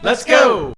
Let's go!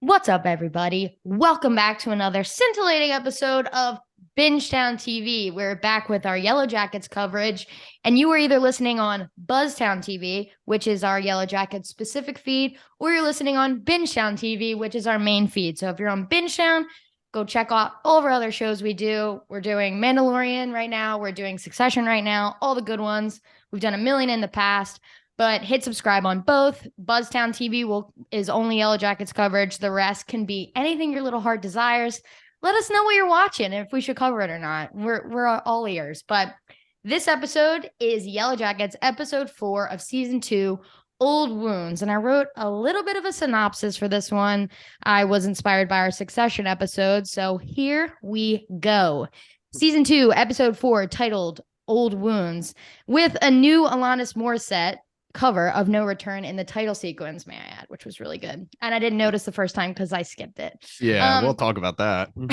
What's up, everybody? Welcome back to another scintillating episode of Bingetown TV. We're back with our Yellowjackets coverage, and you are either listening on Buzztown TV, which is our Yellowjackets specific feed, or you're listening on Bingetown TV, which is our main feed. So if you're on Bingetown, go check out all of our other shows we do. We're doing Mandalorian right now. We're doing Succession right now. All the good ones. We've done a million in the past. But hit subscribe on both. Buzztown TV is only Yellowjackets coverage. The rest can be anything your little heart desires. Let us know what you're watching and if we should cover it or not. We're all ears. But this episode is Yellowjackets episode 4 of season 2, Old Wounds. And I wrote a little bit of a synopsis for this one. I was inspired by our Succession episode. So here we go. Season 2, episode 4, titled Old Wounds, with a new Alanis Morissette cover of No Return in the title sequence, may I add, which was really good. And I didn't notice the first time because I skipped it. Yeah, we'll talk about that. In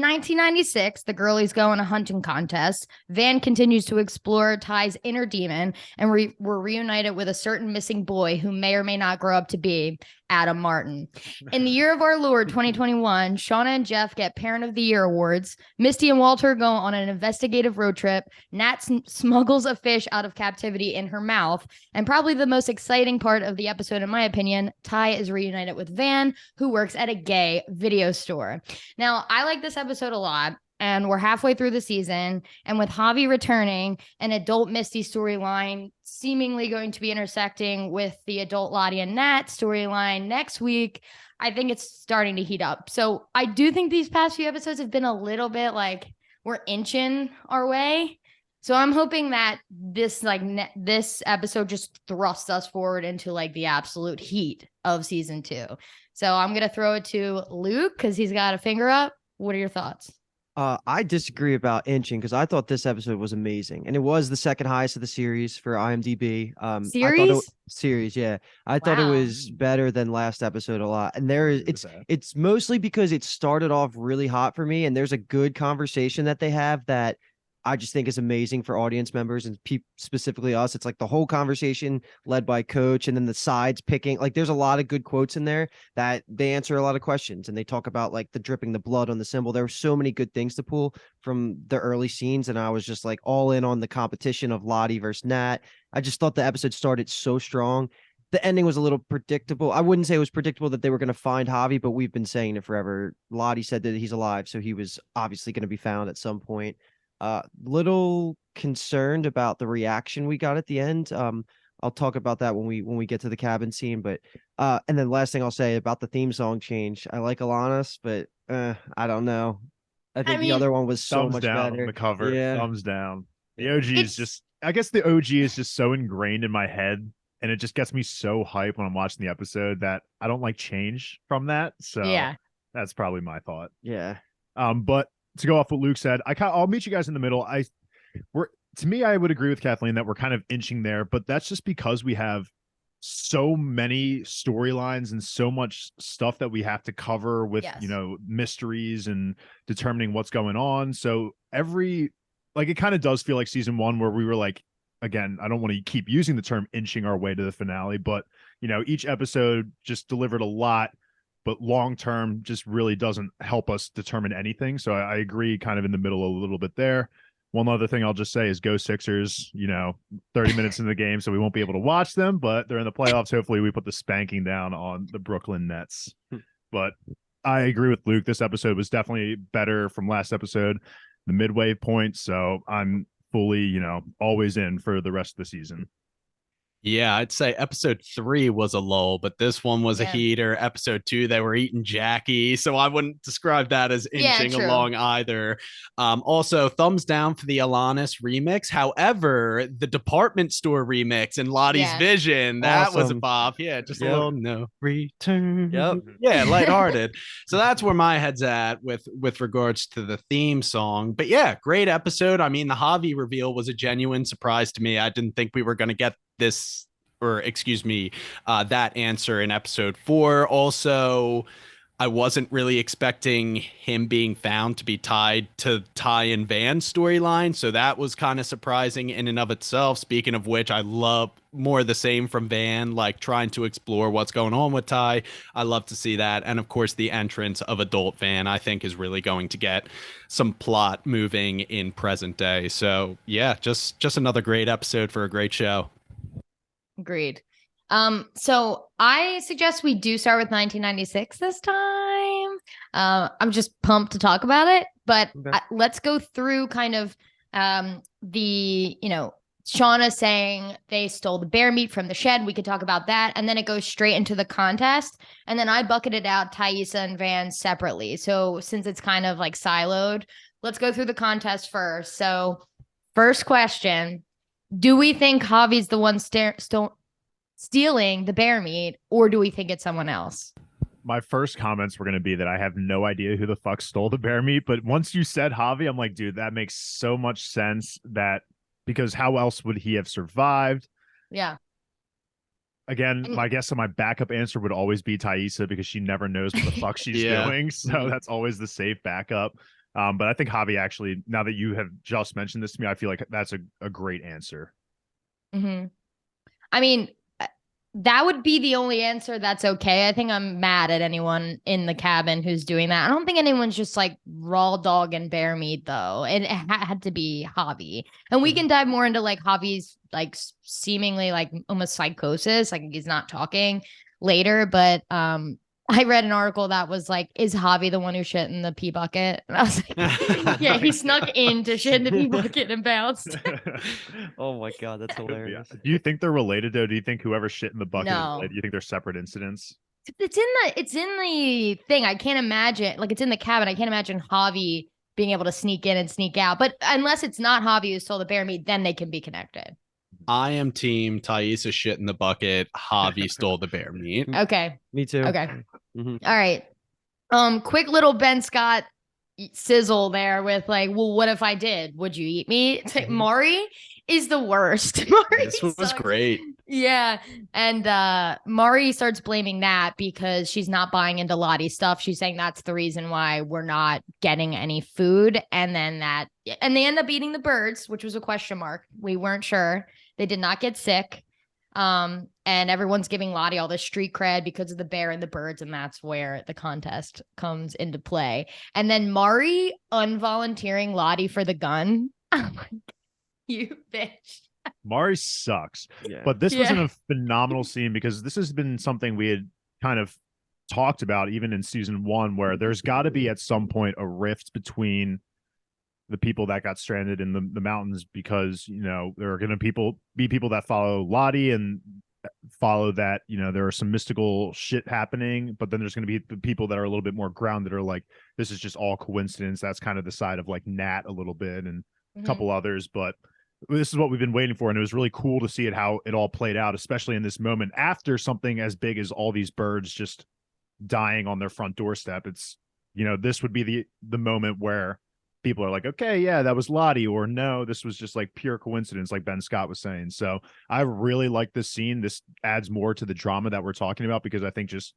1996, the girlies go on a hunting contest. Van continues to explore Ty's inner demon, and we're reunited with a certain missing boy who may or may not grow up to be Adam Martin. In the year of our Lord, 2021, Shauna and Jeff get Parent of the Year awards. Misty and Walter go on an investigative road trip. Nat smuggles a fish out of captivity in her mouth. And probably the most exciting part of the episode, in my opinion, Ty is reunited with Van, who works at a gay video store. Now, I like this episode a lot. And we're halfway through the season. And with Javi returning, an adult Misty storyline seemingly going to be intersecting with the adult Lottie and Nat storyline next week, I think it's starting to heat up. So I do think these past few episodes have been a little bit like we're inching our way. So I'm hoping that this this episode just thrusts us forward into like the absolute heat of season 2. So I'm going to throw it to Luke because he's got a finger up. What are your thoughts? I disagree about inching because I thought this episode was amazing, and it was the second highest of the series for IMDb. Series, yeah. I thought it was better than last episode a lot, and it's mostly because it started off really hot for me, and there's a good conversation that they have that I just think is amazing for audience members and specifically us. It's like the whole conversation led by Coach, and then the sides picking. Like, there's a lot of good quotes in there that they answer a lot of questions, and they talk about like the dripping the blood on the symbol. There were so many good things to pull from the early scenes, and I was just like all in on the competition of Lottie versus Nat. I just thought the episode started so strong. The ending was a little predictable. I wouldn't say it was predictable that they were going to find Javi, but we've been saying it forever. Lottie said that he's alive, so he was obviously going to be found at some point. Little concerned about the reaction we got at the end. I'll talk about that when we get to the cabin scene, but and then last thing I'll say about the theme song change. I like Alanis, but I don't know. I think the other one was so much down better. On the cover. Yeah. Thumbs down. The OG is just, I guess the OG is just so ingrained in my head, and it just gets me so hyped when I'm watching the episode that I don't like change from that. So yeah, that's probably my thought. Yeah. But to go off what Luke said, I'll meet you guys in the middle. I would agree with Kathleen that we're kind of inching there, but that's just because we have so many storylines and so much stuff that we have to cover with, mysteries and determining what's going on. So it kind of does feel like season 1 where we were like, again, I don't want to keep using the term inching our way to the finale, but each episode just delivered a lot, but long-term just really doesn't help us determine anything. So I agree kind of in the middle a little bit there. One other thing I'll just say is go Sixers, 30 minutes in the game, so we won't be able to watch them, but they're in the playoffs. Hopefully we put the spanking down on the Brooklyn Nets. But I agree with Luke. This episode was definitely better from last episode, the midway point. So I'm fully, always in for the rest of the season. Yeah, I'd say episode 3 was a lull, but this one was a heater. Episode 2, they were eating Jackie, so I wouldn't describe that as inching along either. Also, thumbs down for the Alanis remix. However, the department store remix and Lottie's Vision, that was a bop. Yeah, just a little no return. Yep. Yeah, lighthearted. So that's where my head's at with regards to the theme song. But yeah, great episode. I mean, the Javi reveal was a genuine surprise to me. I didn't think we were going to get that answer in episode 4. Also, I wasn't really expecting him being found to be tied to Ty and Van's storyline, so that was kind of surprising in and of itself. Speaking of which, I love more of the same from Van, like trying to explore what's going on with Ty. I love to see that. And of course, the entrance of adult Van, I think, is really going to get some plot moving in present day. So yeah, just another great episode for a great show. Agreed. So I suggest we do start with 1996 this time. I'm just pumped to talk about it, but let's go through kind of the, Shauna saying they stole the bear meat from the shed. We could talk about that. And then it goes straight into the contest. And then I bucketed out Taissa and Van separately. So since it's kind of like siloed, let's go through the contest first. So first question, do we think Javi's the one stealing the bear meat, or do we think it's someone else? My first comments were going to be that I have no idea who the fuck stole the bear meat. But once you said Javi, I'm like, dude, that makes so much sense because how else would he have survived? Yeah. Again, my guess and my backup answer would always be Taissa because she never knows what the fuck she's doing. So that's always the safe backup. But I think Javi actually, now that you have just mentioned this to me, I feel like that's a great answer. Mm-hmm. I mean, that would be the only answer that's okay. I think I'm mad at anyone in the cabin who's doing that. I don't think anyone's just like raw dog and bear meat though. It had to be Javi. And we can dive more into like Javi's like seemingly like almost psychosis. Like he's not talking later, but I read an article that was like, is Javi the one who shit in the pee bucket? And I was like, yeah, he snuck in to shit in the pee bucket and bounced. Oh my God, that's hilarious. Do you think they're related though? Do you think whoever shit in the bucket is related? Do you think they're separate incidents? It's in the thing. I can't imagine, like it's in the cabin. I can't imagine Javi being able to sneak in and sneak out. But unless it's not Javi who stole the bear meat, then they can be connected. I am team Taissa shit in the bucket. Javi stole the bear meat. Okay. Me too. Okay. Mm-hmm. All right. Quick little Ben Scott sizzle there with like, well, what if I did? Would you eat me? It's like, Mari is the worst. Mari this was great. Yeah. And Mari starts blaming that because she's not buying into Lottie's stuff. She's saying that's the reason why we're not getting any food. And they end up eating the birds, which was a question mark. We weren't sure. They did not get sick. And everyone's giving Lottie all this street cred because of the bear and the birds. And that's where the contest comes into play. And then Mari unvolunteering Lottie for the gun. Oh my God, you bitch. Mari sucks. Yeah. But this was a phenomenal scene because this has been something we had kind of talked about even in season 1, where there's got to be at some point a rift between the people that got stranded in the mountains, because there are going to be people that follow Lottie and follow that there are some mystical shit happening, but then there's going to be the people that are a little bit more grounded, are like, this is just all coincidence. That's kind of the side of like Nat a little bit and a couple others, but this is what we've been waiting for, and it was really cool to see how it all played out, especially in this moment after something as big as all these birds just dying on their front doorstep. It's this would be the moment where people are like, okay, yeah, that was Lottie, or no, this was just like pure coincidence, like Ben Scott was saying. So I really like this scene. This adds more to the drama that we're talking about, because I think just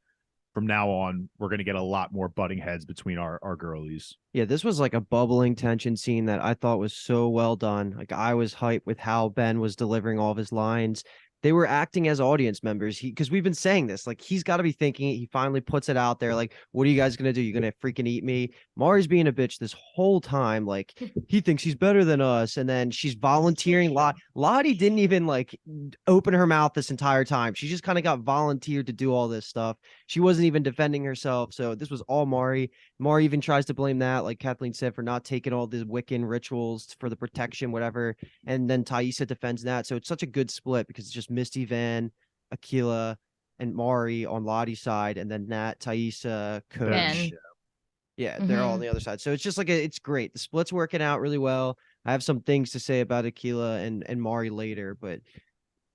from now on, we're going to get a lot more butting heads between our girlies. Yeah, this was like a bubbling tension scene that I thought was so well done. Like I was hyped with how Ben was delivering all of his lines. They were acting as audience members. Because we've been saying this, like he's got to be thinking it. He finally puts it out there. Like, what are you guys going to do? You're going to freaking eat me? Mari's being a bitch this whole time. Like he thinks he's better than us. And then she's volunteering. Lottie didn't even like open her mouth this entire time. She just kind of got volunteered to do all this stuff. She wasn't even defending herself. So this was all Mari. Mari even tries to blame that, like Kathleen said, for not taking all the Wiccan rituals for the protection, whatever. And then Taissa defends that. So it's such a good split, because it's just Misty, Van, Akilah, and Mari on Lottie's side, and then Nat, Taissa, Coach. Ben. Yeah, they're all on the other side. So it's just like it's great. The split's working out really well. I have some things to say about Akilah and Mari later, but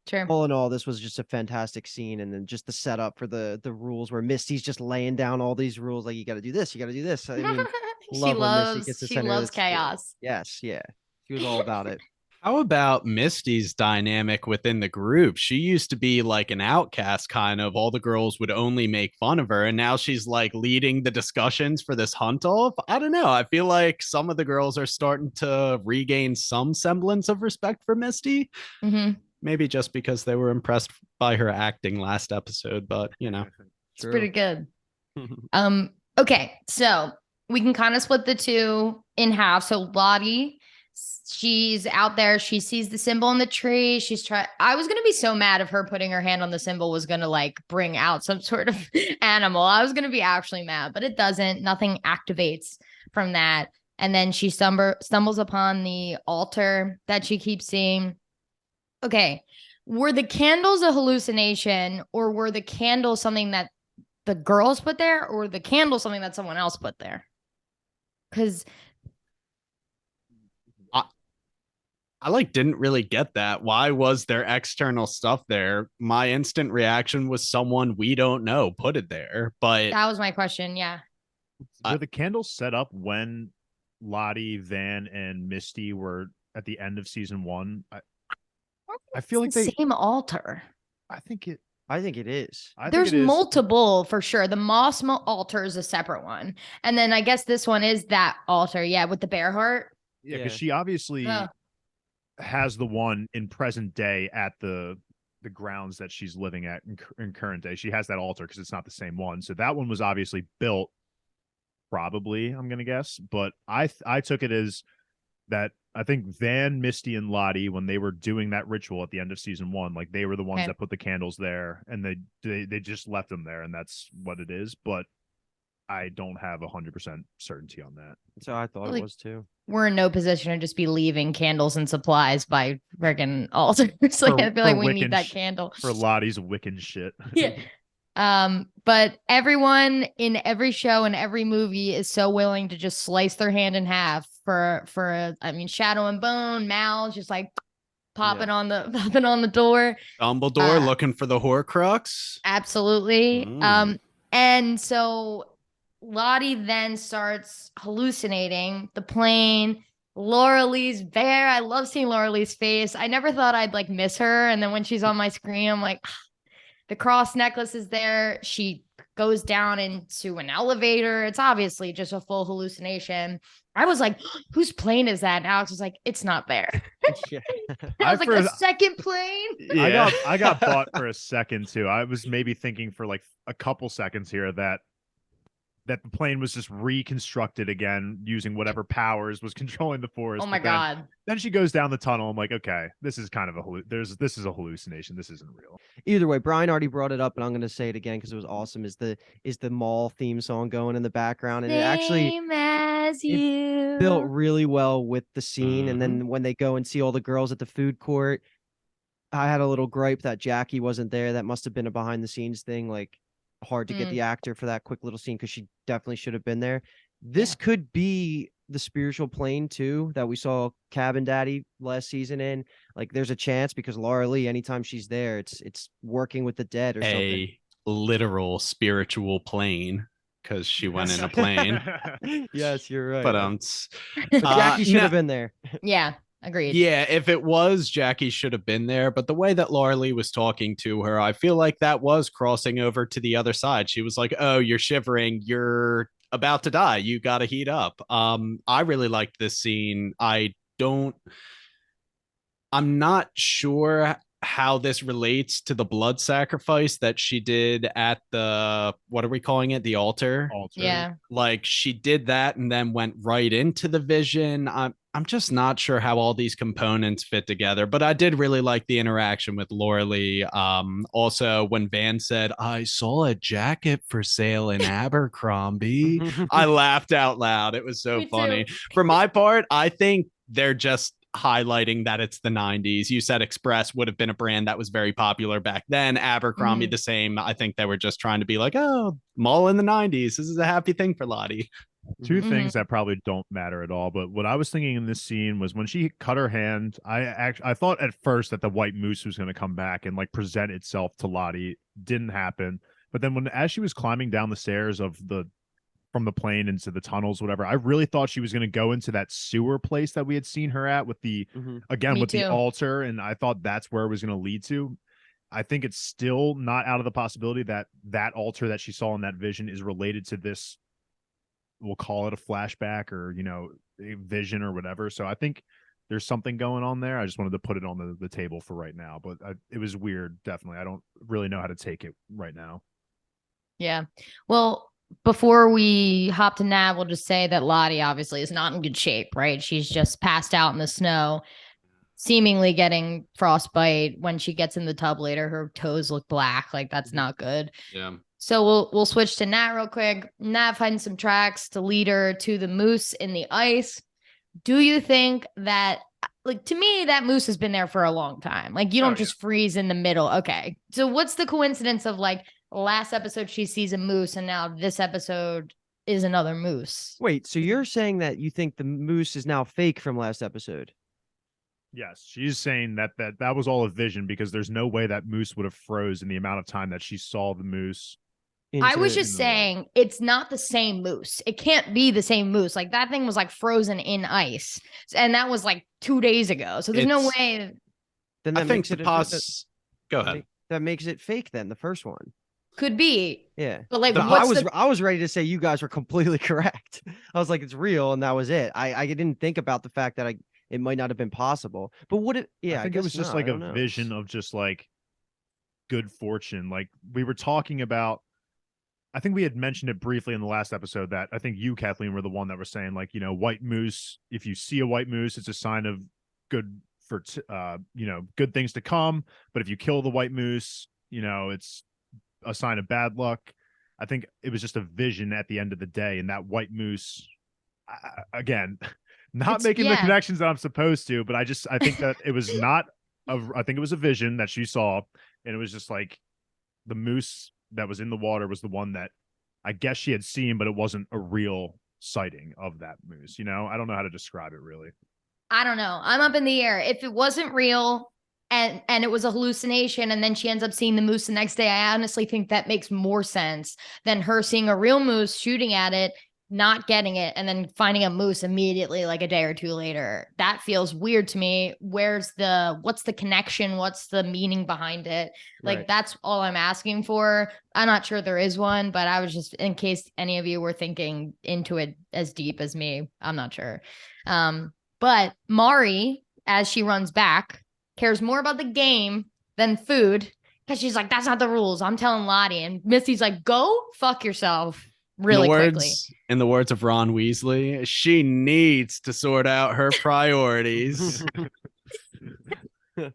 sure. All in all, this was just a fantastic scene. And then just the setup for the rules, where Misty's just laying down all these rules, like you got to do this, you got to do this. I mean, she loves chaos. Yes, yeah, she was all about it. How about Misty's dynamic within the group? She used to be like an outcast, kind of. All the girls would only make fun of her, and now she's like leading the discussions for this hunt off. I don't know. I feel like some of the girls are starting to regain some semblance of respect for Misty. Maybe just because they were impressed by her acting last episode, but it's pretty good. Okay, so we can kind of split the two in half. So Lottie, she's out there. She sees the symbol in the tree. I was going to be so mad if her putting her hand on the symbol was going to like bring out some sort of animal. I was going to be actually mad, but it doesn't. Nothing activates from that. And then she stumbles upon the altar that she keeps seeing. Okay. Were the candles a hallucination, or were the candles something that the girls put there, or the candle something that someone else put there? Because I didn't really get that. Why was there external stuff there? My instant reaction was someone we don't know put it there, but that was my question. Yeah. Were the candles set up when Lottie, Van, and Misty were at the end of season 1? I feel like the same altar. I think it is. There's multiple for sure. The Moss altar is a separate one. And then I guess this one is that altar. Yeah. With the bear heart. Yeah. Because she obviously has the one in present day at the grounds that she's living at in current day. She has that altar because it's not the same one. So that one was obviously built probably, I'm going to guess. But I took it as that I think Van, Misty, and Lottie, when they were doing that ritual at the end of season 1, like they were the ones that put the candles there, and they just left them there, and that's what it is. But I don't have 100% certainty on that. So I thought it was too. We're in no position to just be leaving candles and supplies by friggin' altars. Like I feel like we need that candle for Lottie's Wiccan shit. Yeah. But everyone in every show and every movie is so willing to just slice their hand in half for Shadow and Bone, Mal just like popping on the door. Dumbledore looking for the Horcrux. Absolutely. And so Lottie then starts hallucinating the plane. Laura Lee's bear. I love seeing Laura Lee's face. I never thought I'd like miss her. And then when she's on my screen, I'm like, the cross necklace is there. She goes down into an elevator. It's obviously just a full hallucination. I was like, whose plane is that? And Alex was like, it's not there. I was like, a second plane? Yeah. I got bought for a second too. I was maybe thinking for like a couple seconds here that the plane was just reconstructed again using whatever powers was controlling the force. Oh my God. Then she goes down the tunnel. I'm like, okay, this is kind of this is a hallucination. This isn't real. Either way, Brian already brought it up, and I'm going to say it again because it was awesome. Is the mall theme song going in the background, and it actually built really well with the scene. And then when they go and see all the girls at the food court, I had a little gripe that Jackie wasn't there. That must have been a behind the scenes thing. Like, hard to get the actor for that quick little scene because she definitely should have been there. This could be the spiritual plane too that we saw Cabin Daddy last season in. Like, there's a chance because Laura Lee, anytime she's there, it's working with the dead or something. A literal spiritual plane because she went in a plane. Yes, you're right. But Jackie should have been there. Yeah. Agreed. Yeah, if it was, Jackie should have been there. But the way that Laura Lee was talking to her, I feel like that was crossing over to the other side. She was like, oh, you're shivering. You're about to die. You got to heat up. I really liked this scene. I'm not sure how this relates to the blood sacrifice that she did at the, what are we calling it? The altar. Yeah. Like, she did that and then went right into the vision. I'm just not sure how all these components fit together, but I did really like the interaction with Laura Lee. Also, when Van said, I saw a jacket for sale in Abercrombie, I laughed out loud. It was so funny. For my part, I think they're just highlighting that it's the 90s. You said Express would have been a brand that was very popular back then. Abercrombie, the same. I think they were just trying to be like, oh, mall in the 90s. This is a happy thing for Lottie. Two things that probably don't matter at all, but what I was thinking in this scene was when she cut her hand, I thought at first that the white moose was going to come back and like present itself to Lottie. Didn't happen. But then as she was climbing down the stairs from the plane into the tunnels, whatever, I really thought she was going to go into that sewer place that we had seen her at with the the altar, and I thought that's where it was going to lead to. I think it's still not out of the possibility that altar that she saw in that vision is related to this. We'll call it a flashback or, a vision or whatever. So I think there's something going on there. I just wanted to put it on the table for right now, but it was weird. Definitely. I don't really know how to take it right now. Yeah. Well, before we hop to Nav, we'll just say that Lottie obviously is not in good shape, right? She's just passed out in the snow, seemingly getting frostbite. When she gets in the tub later, her toes look black. Like, that's not good. Yeah. So we'll switch to Nat real quick. Nat finds some tracks to lead her to the moose in the ice. Do you think that, like, to me, that moose has been there for a long time? Like, you don't just freeze in the middle. Okay. So what's the coincidence of, like, last episode she sees a moose and now this episode is another moose? Wait, so you're saying that you think the moose is now fake from last episode? Yes, she's saying that was all a vision because there's no way that moose would have froze in the amount of time that she saw the moose. I was just saying it's not the same moose. It can't be the same moose. Like, that thing was like frozen in ice, and that was like 2 days ago. So there's no way. Then I think go ahead. That makes it fake. Then the first one could be. Yeah, but like, I was ready to say you guys were completely correct. I was like, it's real, and that was it. I didn't think about the fact that it might not have been possible. But what it? Yeah, I think it was just like a vision of just like good fortune. Like, we were talking about. I think we had mentioned it briefly in the last episode that I think you, Kathleen, were the one that were saying, like, white moose, if you see a white moose, it's a sign of good for, good things to come. But if you kill the white moose, it's a sign of bad luck. I think it was just a vision at the end of the day. And that white moose, again, not making the connections that I'm supposed to, but I think that it was I think it was a vision that she saw. And it was just like the moose that was in the water was the one that I guess she had seen, but it wasn't a real sighting of that moose. I don't know how to describe it really. I don't know. I'm up in the air. If it wasn't real and it was a hallucination and then she ends up seeing the moose the next day, I honestly think that makes more sense than her seeing a real moose, shooting at it, not getting it, and then finding a moose immediately, like a day or two later. That feels weird to me. What's the connection? What's the meaning behind it? Like, right. That's all I'm asking for. I'm not sure there is one, but I was just, in case any of you were thinking into it as deep as me, I'm not sure. But Mari, as she runs back, cares more about the game than food, because she's like, that's not the rules. I'm telling Lottie. And Misty's like, go fuck yourself. Really quickly. In the words of Ron Weasley, she needs to sort out her priorities.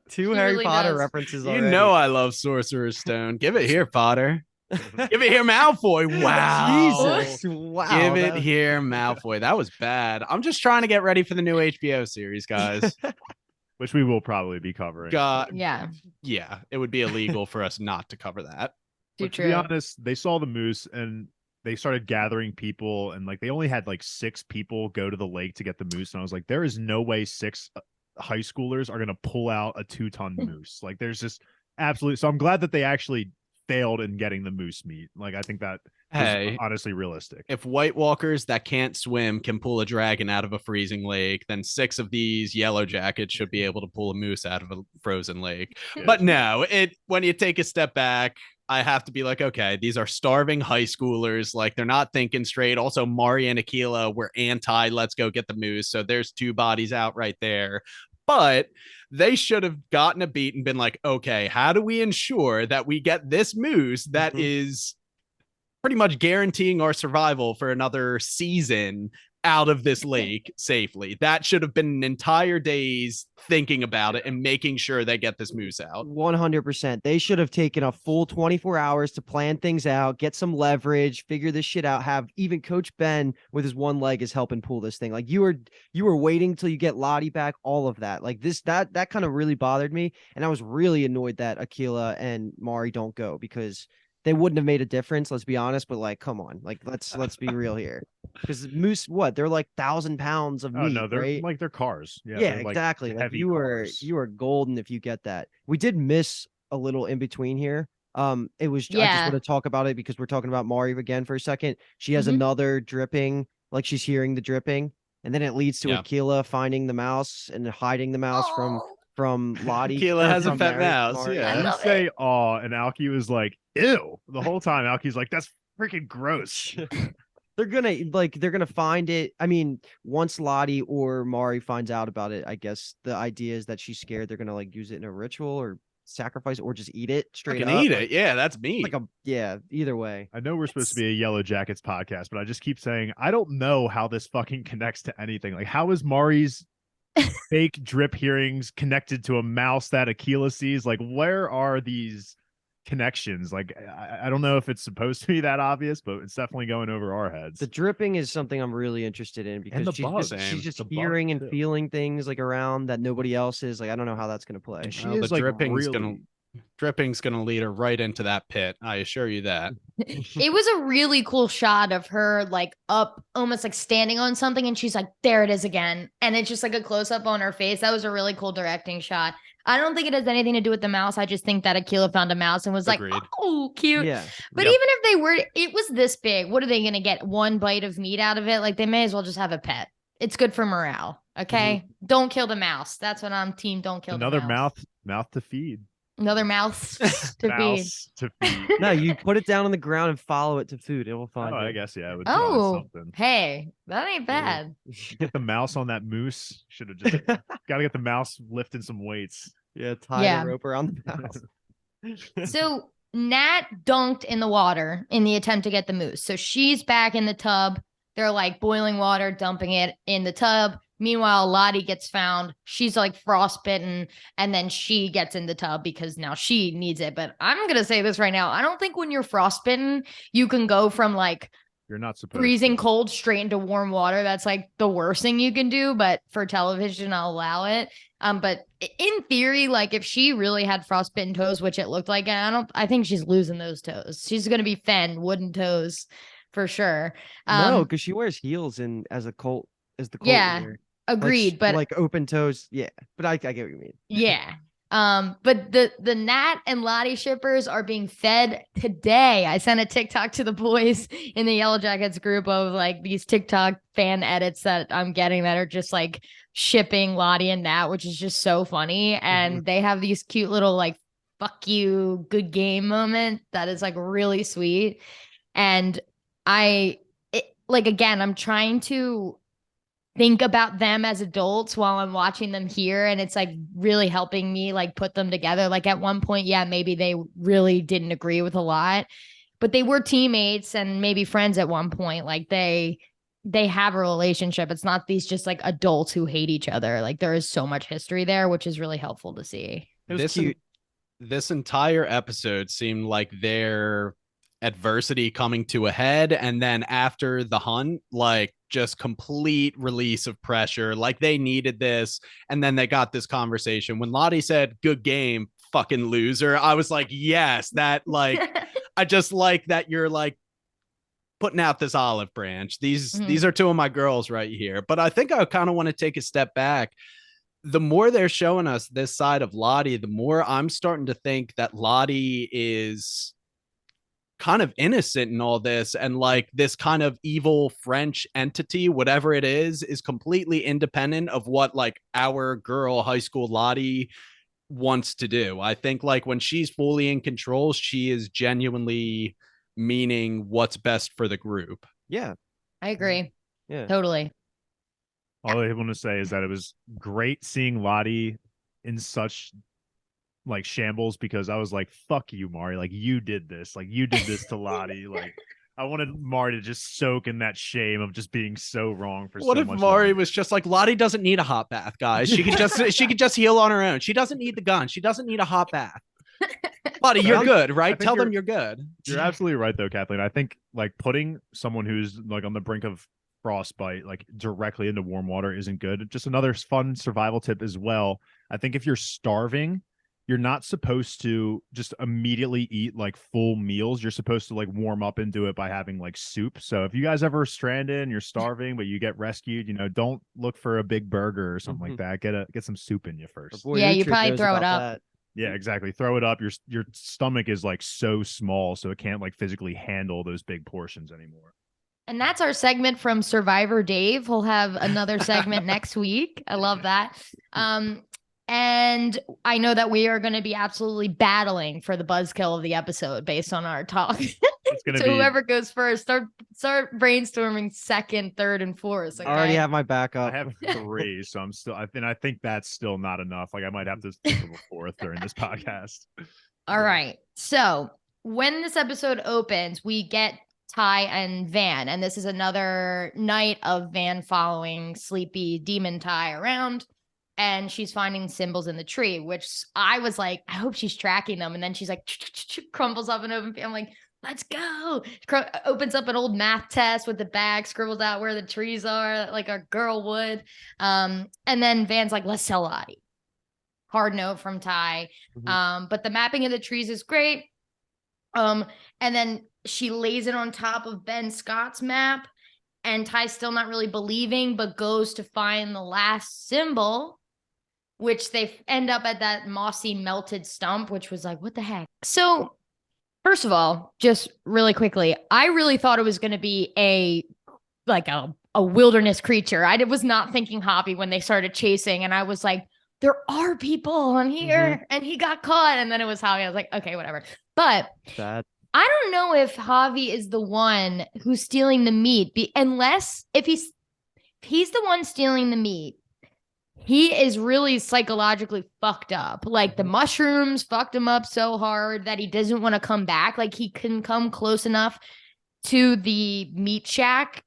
Two Harry Potter references already. I love Sorcerer's Stone. Give it here, Potter. Give it here, Malfoy. Wow. Jesus. Wow. Give it here, Malfoy. That was bad. I'm just trying to get ready for the new HBO series, guys. Which we will probably be covering. Yeah. It would be illegal for us not to cover that. To be honest, they saw the moose and they started gathering people, and like they only had like 6 people go to the lake to get the moose. And I was like, there is no way 6 high schoolers are going to pull out a 2-ton moose. Like, there's just absolutely. So I'm glad that they actually failed in getting the moose meat. Like, I think that is honestly realistic. If White Walkers that can't swim can pull a dragon out of a freezing lake, then 6 of these Yellowjackets should be able to pull a moose out of a frozen lake. Yeah. But no, when you take a step back, I have to be like, okay, these are starving high schoolers. Like, they're not thinking straight. Also, Mari and Akila were anti, let's go get the moose. So there's 2 bodies out right there. But they should have gotten a beat and been like, okay, how do we ensure that we get this moose that is pretty much guaranteeing our survival for another season out of this lake safely? That should have been an entire day's thinking about it and making sure they get this moose out. 100%. They should have taken a full 24 hours to plan things out, get some leverage, figure this shit out, have even Coach Ben with his one leg is helping pull this thing. Like, you were waiting till you get Lottie back, all of that. Like, that kind of really bothered me. And I was really annoyed that Akila and Mari don't go, because they wouldn't have made a difference, let's be honest, but like, come on, like, let's be real here. Because moose, they're like 1,000 pounds of meat. Oh no, they're right? like, they're cars. Yeah, exactly. Like, you are golden if you get that. We did miss a little in between here. It was I just want to talk about it because we're talking about Mari again for a second. She has another dripping, like she's hearing the dripping, and then it leads to Akila finding the mouse and hiding the mouse from Lottie. Akila has a pet mouse. Yeah. I didn't say aw, and Alki was like, ew. The whole time Alki's like, that's freaking gross. they're gonna find it. I mean, once Lottie or Mari finds out about it, I guess the idea is that she's scared they're gonna like use it in a ritual or sacrifice or just eat it straight up. Eat it. Yeah, that's meat. Either way. I know we're supposed to be a Yellowjackets podcast, but I just keep saying I don't know how this fucking connects to anything. Like, how is Mari's fake drip hearings connected to a mouse that Aquila sees? Like, where are these connections? Like, I don't know if it's supposed to be that obvious, but it's definitely going over our heads. The dripping is something I'm really interested in because she's just hearing and feeling things like around that nobody else is. Like, I don't know how that's gonna play. And she is like dripping's gonna lead her right into that pit. I assure you that. It was a really cool shot of her like up, almost like standing on something, and she's like, there it is again. And it's just like a close up on her face. That was a really cool directing shot. I don't think it has anything to do with the mouse. I just think that Aquila found a mouse and was Agreed. like, oh, cute. Yeah. But even if they were, it was this big. What are they going to get? One bite of meat out of it? Like, they may as well just have a pet. It's good for morale. Okay. Mm-hmm. Don't kill the mouse. That's what I'm team. Don't kill another the mouse. mouth to feed. Another mouse to feed. No, you put it down on the ground and follow it to food. It will find it. I guess, yeah. It would something. Hey, that ain't bad. Get the mouse on that moose. Should have just got to get the mouse lifting some weights. Yeah, tie a rope around the mouse. So Nat dunked in the water in the attempt to get the moose. So she's back in the tub. They're like boiling water, dumping it in the tub. Meanwhile, Lottie gets found. She's like frostbitten, and then she gets in the tub because now she needs it. But I'm going to say this right now. I don't think when you're frostbitten, you can go from like you're not supposed freezing cold straight into warm water. That's like the worst thing you can do. But for television, I'll allow it. But in theory, like if she really had frostbitten toes, which it looked like, I think she's losing those toes. She's going to be Fen, wooden toes for sure. No, because she wears heels and as the colt. Yeah. Agreed, like, but like open toes, yeah. But I get what you mean. Yeah. But the Nat and Lottie shippers are being fed today. I sent a TikTok to the boys in the Yellowjackets group of like these TikTok fan edits that I'm getting that are just like shipping Lottie and Nat, which is just so funny. And they have these cute little like fuck you, good game moment that is like really sweet. And again, I'm trying to think about them as adults while I'm watching them here, and it's like really helping me like put them together. Like at one point, yeah, maybe they really didn't agree with a lot, but they were teammates and maybe friends at one point. Like they have a relationship. It's not these just like adults who hate each other. Like there is so much history there, which is really helpful to see. This entire episode seemed like their adversity coming to a head, and then after the hunt, like just complete release of pressure. Like they needed this, and then they got this conversation. When Lottie said good game, fucking loser, I was like, yes, that like I just like that you're like putting out this olive branch. These are two of my girls right here. But I think I kind of want to take a step back. The more they're showing us this side of Lottie, the more I'm starting to think that Lottie is kind of innocent in all this, and like this kind of evil French entity, whatever it is completely independent of what like our girl high school Lottie wants to do. I think like when she's fully in control, she is genuinely meaning what's best for the group. Yeah, I agree. Yeah, totally. All I want to say is that it was great seeing Lottie in such like shambles, because I was like, fuck you, Mari. Like you did this. Like you did this to Lottie. Like I wanted Mari to just soak in that shame of just being so wrong for so much. What if Mari was just like, Lottie doesn't need a hot bath, guys. She could just heal on her own. She doesn't need the gun. She doesn't need a hot bath. Lottie, you're good, right? Tell them you're good. You're absolutely right though, Kathleen. I think like putting someone who's like on the brink of frostbite like directly into warm water isn't good. Just another fun survival tip as well. I think if you're starving, you're not supposed to just immediately eat like full meals. You're supposed to like warm up into it by having like soup. So if you guys ever stranded and you're starving, but you get rescued, you know, don't look for a big burger or something like that. Get some soup in you first. Yeah, you probably throw it up. That. Yeah, exactly. Throw it up. Your stomach is like so small, so it can't like physically handle those big portions anymore. And that's our segment from Survivor Dave. We'll have another segment next week. I love that. And I know that we are going to be absolutely battling for the buzzkill of the episode based on our talk. It's gonna so be whoever goes first, start brainstorming second, third, and fourth. Okay? I already have my backup. I have 3, so I'm still. I think that's still not enough. Like I might have to think of a 4th during this podcast. All right. So when this episode opens, we get Ty and Van, and this is another night of Van following sleepy demon Ty around, and she's finding symbols in the tree, which I was like, I hope she's tracking them. And then she's like, crumbles up an open. I'm like, let's go. Opens up an old math test with the bag, scribbles out where the trees are, like a girl would. And then Van's like, let's tell Lottie. Hard no from Ty. But the mapping of the trees is great. And then she lays it on top of Ben Scott's map, and Ty's still not really believing, but goes to find the last symbol, which they end up at that mossy melted stump, which was like, what the heck? So first of all, just really quickly, I really thought it was going to be a wilderness creature. I was not thinking Javi when they started chasing, and I was like, there are people on here, and he got caught. And then it was Javi. I was like, okay, whatever. But I don't know if Javi is the one who's stealing the meat, unless if he's the one stealing the meat, he is really psychologically fucked up. Like the mushrooms fucked him up so hard that he doesn't want to come back. Like he can come close enough to the meat shack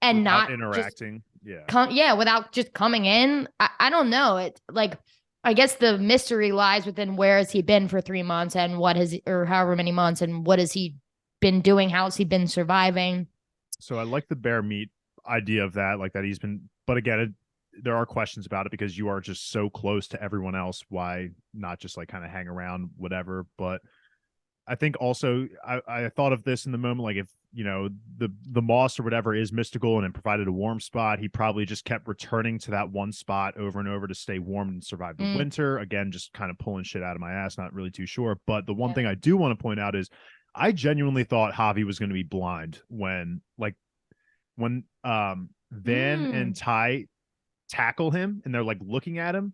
and without not interacting. Without just coming in. I don't know. It like, I guess the mystery lies within where has he been for 3 months and or however many months, and what has he been doing? How's he been surviving? So I like the bear meat idea of that, like that he's been, but again, there are questions about it because you are just so close to everyone else. Why not just like kind of hang around, whatever? But I think also I thought of this in the moment, like if, you know, the moss or whatever is mystical and it provided a warm spot, he probably just kept returning to that one spot over and over to stay warm and survive the winter. Again, just kind of pulling shit out of my ass, not really too sure. But the one thing I do want to point out is I genuinely thought Javi was going to be blind when Van and Ty tackle him and they're like looking at him.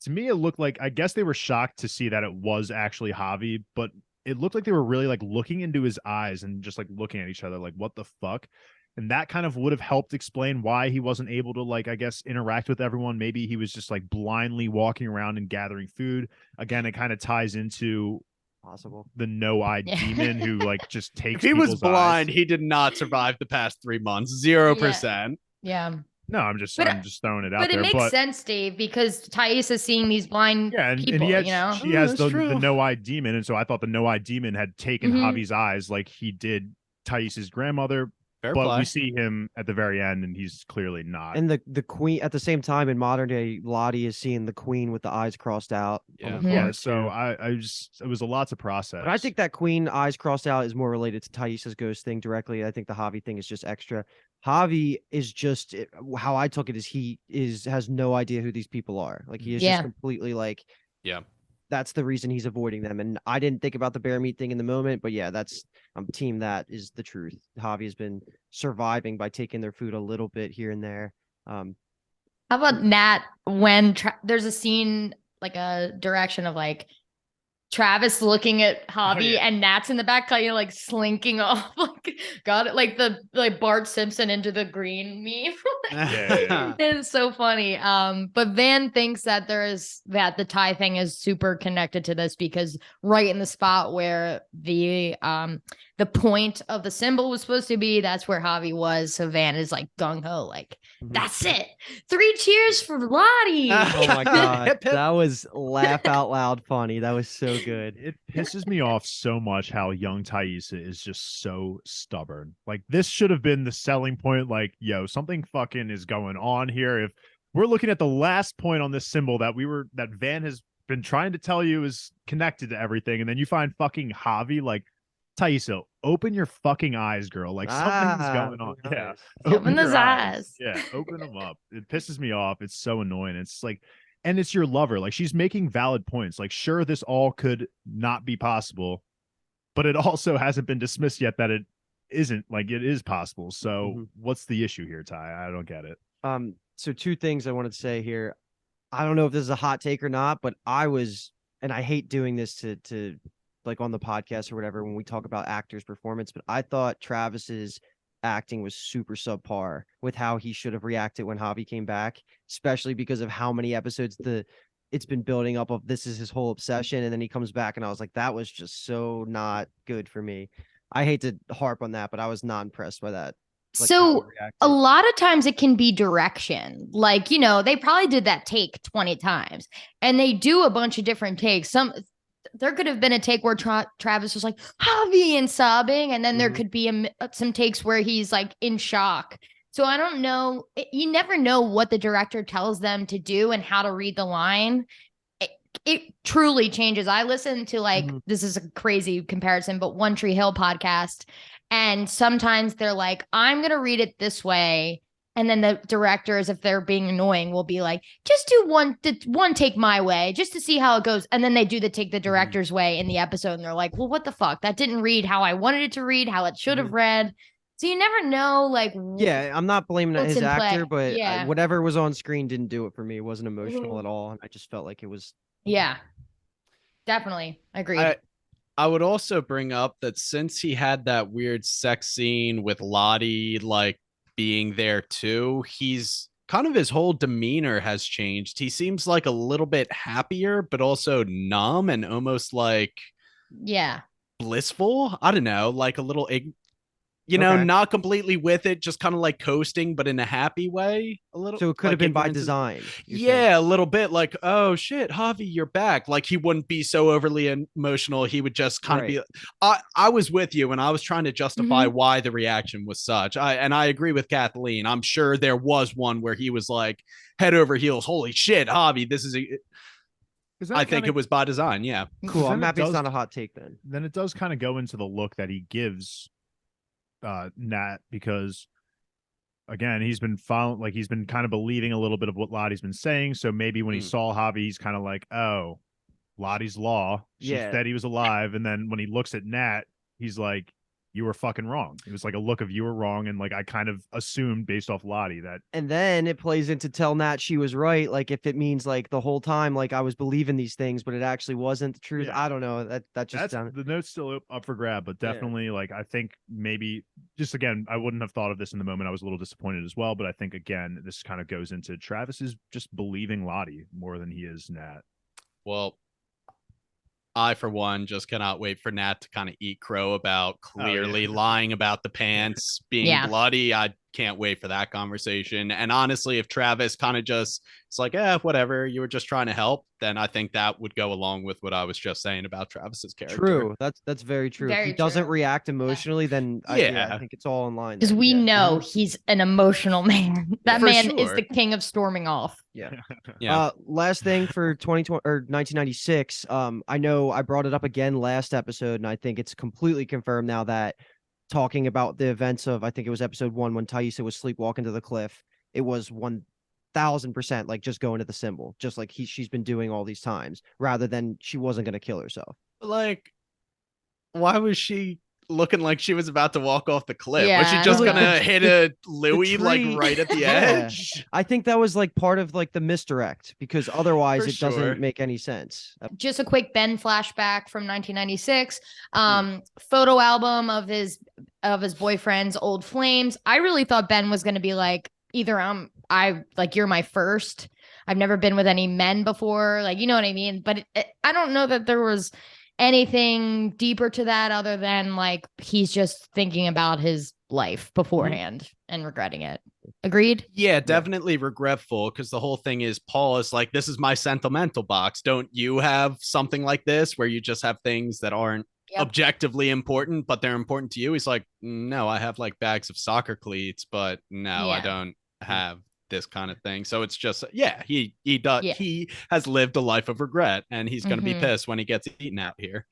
To me, it looked like, I guess they were shocked to see that it was actually Javi, but it looked like they were really like looking into his eyes and just like looking at each other like, what the fuck? And that kind of would have helped explain why he wasn't able to, like, I guess, interact with everyone. Maybe he was just like blindly walking around and gathering food. Again, it kind of ties into the no-eyed demon who like just takes. If he was blind, eyes. he did not survive the past 3 months. 0%. Yeah. No, I'm just throwing it out there. But it makes sense, Dave, because Thais is seeing these blind people, she has the no-eyed demon, and so I thought the no-eyed demon had taken Javi's eyes like he did Thais's grandmother. We see him at the very end, and he's clearly not. And the queen, at the same time, in modern day, Lottie is seeing the queen with the eyes crossed out. So it was a lot to process. But I think that queen eyes crossed out is more related to Thais's ghost thing directly. I think the Javi thing is just extra. Javi is just, how I took it is he has no idea who these people are. Like he is just completely like, that's the reason he's avoiding them. And I didn't think about the bear meat thing in the moment, but that's team that is the truth. Javi has been surviving by taking their food a little bit here and there. How about Nat when there's a scene, like a direction of like Travis looking at Javi and Nat's in the back, kind of like slinking off, like got it, like the Bart Simpson into the green meme. It's so funny. But Van thinks that the Ty thing is super connected to this because right in the spot where the point of the symbol was supposed to be, that's where Javi was. So Van is like gung ho, like that's it. 3 cheers for Lottie. Oh my god, that was laugh out loud funny. That was so good. It pisses me off so much how young Thaisa is just so stubborn. Like this should have been the selling point. Like, yo, something fucking is going on here. If we're looking at the last point on this symbol that Van has been trying to tell you is connected to everything, and then you find fucking Javi, like, Thaisa, open your fucking eyes, girl. Like something's going on. Yeah. Open those eyes. Yeah, open them up. It pisses me off. It's so annoying. It's like, and it's your lover. Like she's making valid points. Like, sure, this all could not be possible, but it also hasn't been dismissed yet that it isn't. Like it is possible. So what's the issue here, Ty? I don't get it. So 2 things I wanted to say here. I don't know if this is a hot take or not, but I hate doing this to like on the podcast or whatever when we talk about actors' performance, but I thought Travis's acting was super subpar with how he should have reacted when Javi came back, especially because of how many episodes it's been building up of this is his whole obsession, and then he comes back and I was like, that was just so not good for me. I hate to harp on that, but I was not impressed by that. Like so a lot of times it can be direction. Like, you know, they probably did that take 20 times and they do a bunch of different takes. There could have been a take where Travis was like, Javi, and sobbing. And then there could be some takes where he's like in shock. So I don't know. You never know what the director tells them to do and how to read the line. It truly changes. I listen to like, this is a crazy comparison, but One Tree Hill podcast. And sometimes they're like, I'm going to read it this way. And then the directors, if they're being annoying, will be like, just do one take my way just to see how it goes. And then they do take the director's way in the episode. And they're like, well, what the fuck? That didn't read how I wanted it to read, how it should have read. So you never know, like, yeah, I'm not blaming his actor, but whatever was on screen didn't do it for me. It wasn't emotional at all. And I just felt like it was. Yeah, definitely. Agreed. I would also bring up that since he had that weird sex scene with Lottie, like being there too, he's kind of his whole demeanor has changed. He seems like a little bit happier, but also numb and almost like blissful. I don't know, like a little not completely with it, just kind of like coasting, but in a happy way a little. So it could have been by design. Yeah, a little bit like, oh shit, Javi, you're back. Like he wouldn't be so overly emotional. He would just kind of be. I was with you and I was trying to justify why the reaction was such. I agree with Kathleen. I'm sure there was one where he was like head over heels. Holy shit, Javi, this is I think it was by design. Yeah. Cool. I'm happy it's not a hot take then. Then it does kind of go into the look that he gives Nat, because again he's been kind of believing a little bit of what Lottie's been saying, so maybe when he saw Javi he's kind of like, oh, Lottie's law, she said he was alive, and then when he looks at Nat he's like, you were fucking wrong. It was like a look of you were wrong, and like I kind of assumed based off Lottie that. And then it plays into tell Nat she was right, like if it means like the whole time like I was believing these things but it actually wasn't the truth. I don't know, that just the note's still up for grab, but definitely like I think maybe just again I wouldn't have thought of this in the moment. I was a little disappointed as well, but I think again this kind of goes into Travis is just believing Lottie more than he is Nat. Well, I, for one, just cannot wait for Nat to kind of eat crow about clearly lying about the pants being bloody. I can't wait for that conversation. And honestly, if Travis kind of just, it's like, whatever, you were just trying to help, then I think that would go along with what I was just saying about Travis's character. True. That's very true. If he doesn't react emotionally, then I think it's all in line. Because we know he's an emotional man. That man is the king of storming off. Yeah. Last thing for 2020 or 1996. I know I brought it up again last episode, and I think it's completely confirmed now that talking about the events of, I think it was episode 1 when Taissa was sleepwalking to the cliff, it was 1000% like just going to the symbol, just like she's been doing all these times, rather than she wasn't going to kill herself. Like, why was she looking like she was about to walk off the cliff? Was she just gonna hit a Louis like right at the edge? I think that was like part of like the misdirect, because otherwise it doesn't make any sense. Just a quick Ben flashback from 1996. Photo album of his boyfriend's old flames. I really thought Ben was gonna be like, either I like, you're my first. I've never been with any men before, like, you know what I mean? But I don't know that there was anything deeper to that other than like he's just thinking about his life beforehand and regretting it. Agreed? Yeah, definitely regretful, because the whole thing is Paul is like, this is my sentimental box. Don't you have something like this where you just have things that aren't objectively important, but they're important to you? He's like, no, I have like bags of soccer cleats, but no, I don't have this kind of thing. So it's just, he does. He has lived a life of regret, and he's going to be pissed when he gets eaten out here.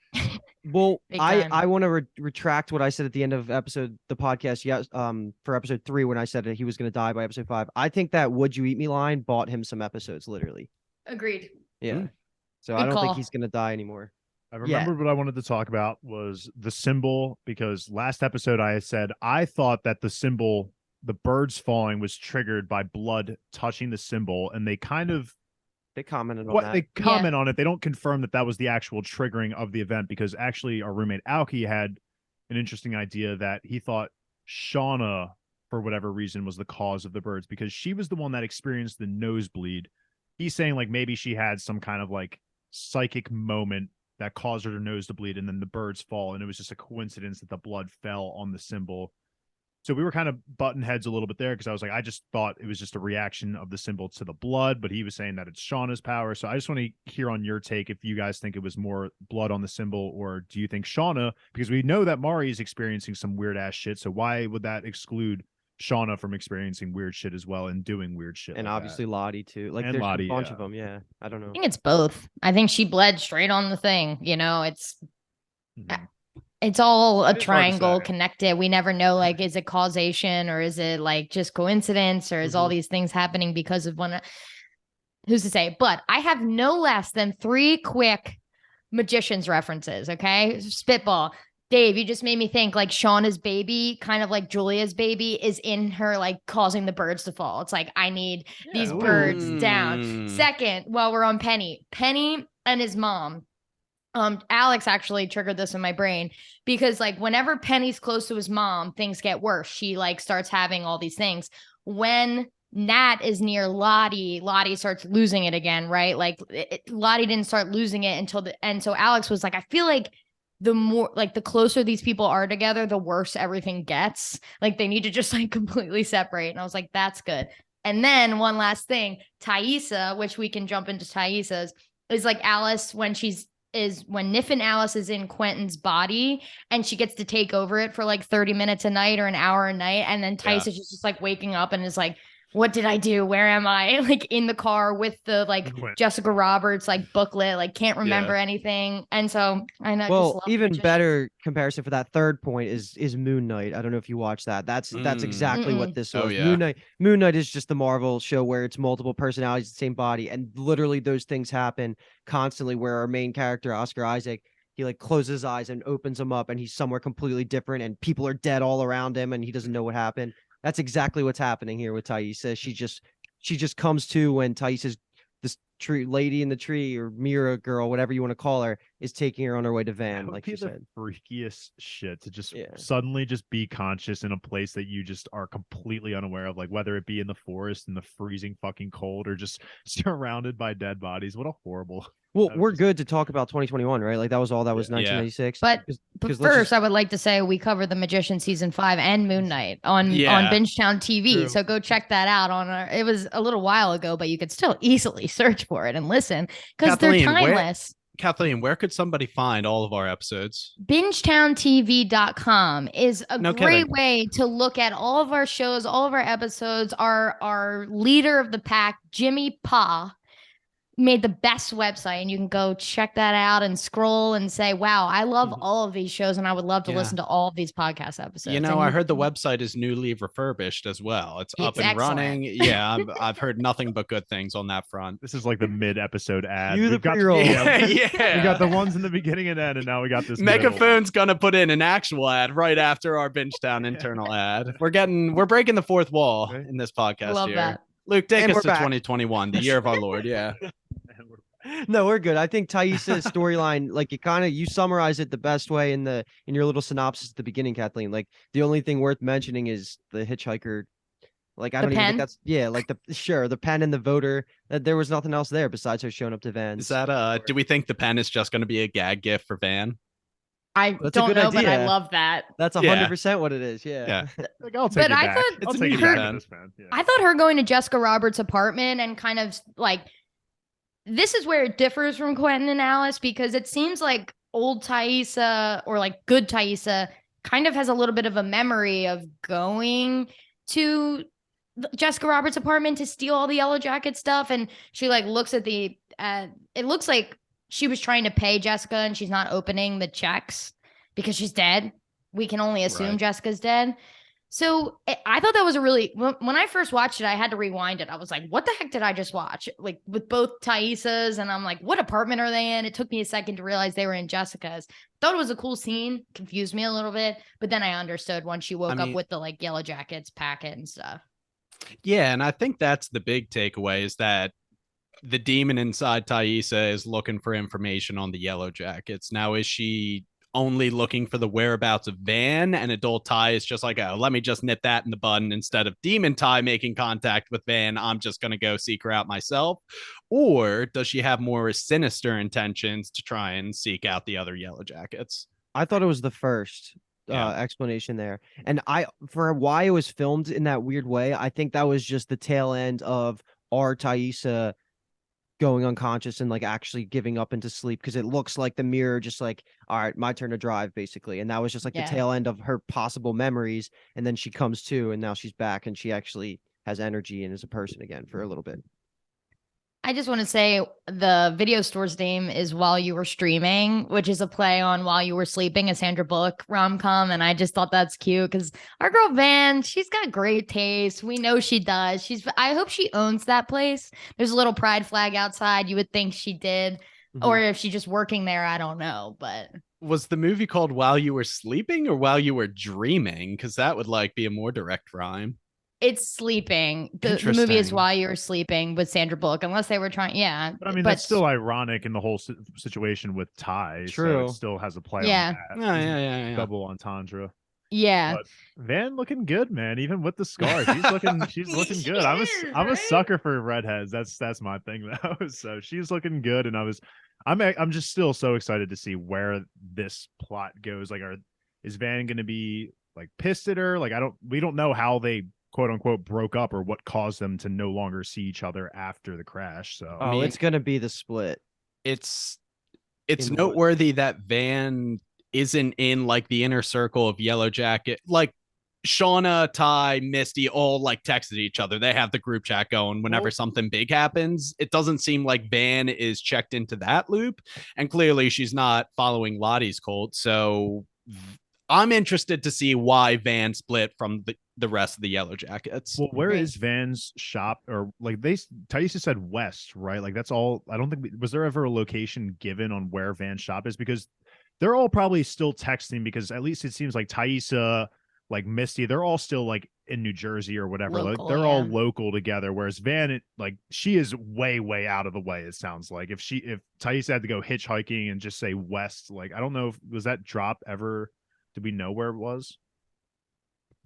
Well, I want to retract what I said at the end of the podcast. For episode 3, when I said that he was going to die by episode 5. I think that "Would you eat me" line bought him some episodes, literally. Agreed. Yeah. So I don't think he's going to die anymore. I remembered what I wanted to talk about was the symbol, because last episode I said I thought that the symbol, the birds falling, was triggered by blood touching the symbol, and they kind of They commented on that. They comment on it. They don't confirm that was the actual triggering of the event, because actually our roommate Alki had an interesting idea that he thought Shauna, for whatever reason, was the cause of the birds, because she was the one that experienced the nosebleed. He's saying like maybe she had some kind of like psychic moment that caused her nose to bleed, and then the birds fall, and it was just a coincidence that the blood fell on the symbol. So we were kind of butting heads a little bit there, because I was like, I just thought it was just a reaction of the symbol to the blood, but he was saying that it's Shauna's power. So I just want to hear on your take if you guys think it was more blood on the symbol, or do you think Shauna, because we know that Mari is experiencing some weird ass shit. So why would that exclude Shauna from experiencing weird shit as well and doing weird shit? And like obviously that? Lottie too. Like And there's Lottie, a bunch of them. Yeah. I don't know. I think it's both. I think she bled straight on the thing. You know, it's all a triangle connected. We never know, like, is it causation, or is it like just coincidence, or is all these things happening because of one? Who's to say? But I have no less than 3 quick magicians references. Okay. Spitball. Dave, you just made me think like Shauna's baby, kind of like Julia's baby, is in her, like causing the birds to fall. It's like, I need these birds down. Second, while we're on Penny and his mom. Alex actually triggered this in my brain, because like whenever Penny's close to his mom, things get worse. She like starts having all these things. When Nat is near Lottie starts losing it again, right? Like Lottie didn't start losing it until the end. So Alex was like, I feel like the more, like, the closer these people are together, the worse everything gets. Like they need to just like completely separate. And I was like, that's good. And then one last thing, Thaisa, which we can jump into Thaisa's, is like Alice when Nif and Alice is in Quentin's body, and she gets to take over it for like 30 minutes a night or an hour a night. And then Thaisa's just like waking up and is like, what did I do? Where am I? Like in the car with the like Jessica Roberts like booklet, like can't remember anything. And so I know. Well, even better comparison for that third point is Moon Knight. I don't know if you watch that. That's exactly what this was. Moon Knight is just the Marvel show where it's multiple personalities, the same body, and literally those things happen constantly. Where our main character, Oscar Isaac, he like closes his eyes and opens them up, and he's somewhere completely different, and people are dead all around him, and he doesn't know what happened. That's exactly what's happening here with Thaisa. She just comes to when Thaisa's this tree lady in the tree, or Mira girl, whatever you want to call her, is taking her on her way to Van. Like you said, freakiest shit to just suddenly just be conscious in a place that you just are completely unaware of, like whether it be in the forest in the freezing fucking cold, or just surrounded by dead bodies. What a horrible. Well, we're good to talk about 2021, right? Like that was 1996. But first, I would like to say we covered The Magician season 5 and Moon Knight on Bingetown TV. True. So go check that out on it was a little while ago, but you could still easily search for it and listen because they're timeless. Kathleen, where could somebody find all of our episodes? BingetownTV.com is a great way to look at all of our shows, all of our episodes. Our leader of the pack, Jimmy Pa, made the best website, and you can go check that out and scroll and say, wow, I love all of these shows, and I would love to listen to all of these podcast episodes. You know, I heard the website is newly refurbished as well. It's up and running. Yeah, I've heard nothing but good things on that front. This is like the mid-episode ad. We got the ones in the beginning and end, and now we got this. Megaphone's gonna put in an actual ad right after our Bingetown internal ad. We're breaking the fourth wall in this podcast. Love here. That. Luke, take us to 2021, the year of our Lord. Yeah. No, we're good. I think Thaisa's storyline, like you summarize it the best way in your little synopsis at the beginning, Kathleen. Like the only thing worth mentioning is the hitchhiker. Like I don't even think that's like the pen and the voter. There was nothing else there besides her showing up to Van. Is that do we think the pen is just going to be a gag gift for Van? I don't know, but I love that. That's 100% what it is. Yeah. Like, I'll take it back. I thought her going to Jessica Roberts' apartment and kind of like, this is where it differs from Quentin and Alice, because it seems like old Thaisa, or like good Thaisa, kind of has a little bit of a memory of going to Jessica Roberts' apartment to steal all the Yellowjacket stuff. And she like looks at it looks like she was trying to pay Jessica, and she's not opening the checks because she's dead. We can only assume Jessica's dead. So I thought that was when I first watched it, I had to rewind it. I was like, what the heck did I just watch? Like with both Thaisa's, and I'm like, what apartment are they in? It took me a second to realize they were in Jessica's. Thought it was a cool scene, confused me a little bit, but then I understood once she woke up with the like Yellowjackets packet and stuff. Yeah, and I think that's the big takeaway, is that the demon inside Thaisa is looking for information on the Yellowjackets. Now, is she only looking for the whereabouts of Van, and adult Ty is just like, oh, let me just nip that in the bud, and instead of demon Ty making contact with Van, I'm just going to go seek her out myself? Or does she have more sinister intentions to try and seek out the other Yellowjackets? I thought it was the first explanation there. And for why it was filmed in that weird way, I think that was just the tail end of our Thaisa going unconscious and like actually giving up into sleep, because it looks like the mirror just like, all right, my turn to drive, basically. And that was just like the tail end of her possible memories, and then she comes to and now she's back and she actually has energy and is a person again for a little bit. I just want to say the video store's name is While You Were Streaming, which is a play on While You Were Sleeping, a Sandra Bullock rom-com. And I just thought that's cute because our girl Van, she's got great taste. We know she does. I hope she owns that place. There's a little pride flag outside. You would think she did. Mm-hmm. Or if she's just working there, I don't know. But was the movie called While You Were Sleeping or While You Were Dreaming? Because that would like be a more direct rhyme. It's sleeping. The movie is While You Were Sleeping with Sandra Bullock, unless they were trying. Yeah. But I mean, that's still ironic in the whole situation with Ty. True. So it still has a play on that. Yeah. Double entendre. Yeah. But Van looking good, man. Even with the scars, she's looking good. I'm a sucker for redheads. That's my thing though. So she's looking good, and I'm just still so excited to see where this plot goes. Like, is Van going to be like pissed at her? Like, we don't know how they quote unquote broke up or what caused them to no longer see each other after the crash. So it's gonna be the split. It's noteworthy that Van isn't in like the inner circle of Yellowjacket. Like Shauna, Ty, Misty all like texted each other. They have the group chat going whenever something big happens. It doesn't seem like Van is checked into that loop, and clearly she's not following Lottie's cult. So I'm interested to see why Van split from the rest of the Yellowjackets. Well, where is Van's shop? Or like Thaisa said west, right? Like that's all. I don't think was there ever a location given on where Van's shop is, because they're all probably still texting, because at least it seems like Thaisa, like Misty, they're all still like in New Jersey or whatever. Local, they're all local together, whereas Van, she is way out of the way. It sounds like if Thaisa had to go hitchhiking and just say west, like I don't know if was that drop ever. Did we know where it was?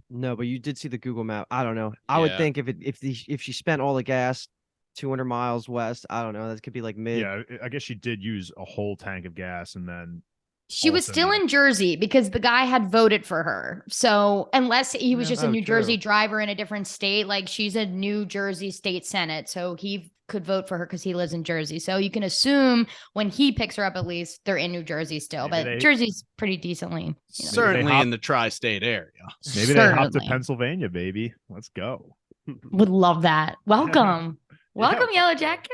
No, but you did see the Google map. I don't know. I would think if she spent all the gas 200 miles west, I don't know. That could be like mid. Yeah, I guess she did use a whole tank of gas, and then she was still in Jersey because the guy had voted for her. So unless he was just a New Jersey driver in a different state, like she's a New Jersey state senate, so he could vote for her because he lives in Jersey. So you can assume when he picks her up, at least they're in New Jersey still. But Jersey's pretty decently, certainly in the tri-state area. Maybe they hopped to Pennsylvania, baby. Let's go. Would love that. Welcome. Welcome, Yellowjackets.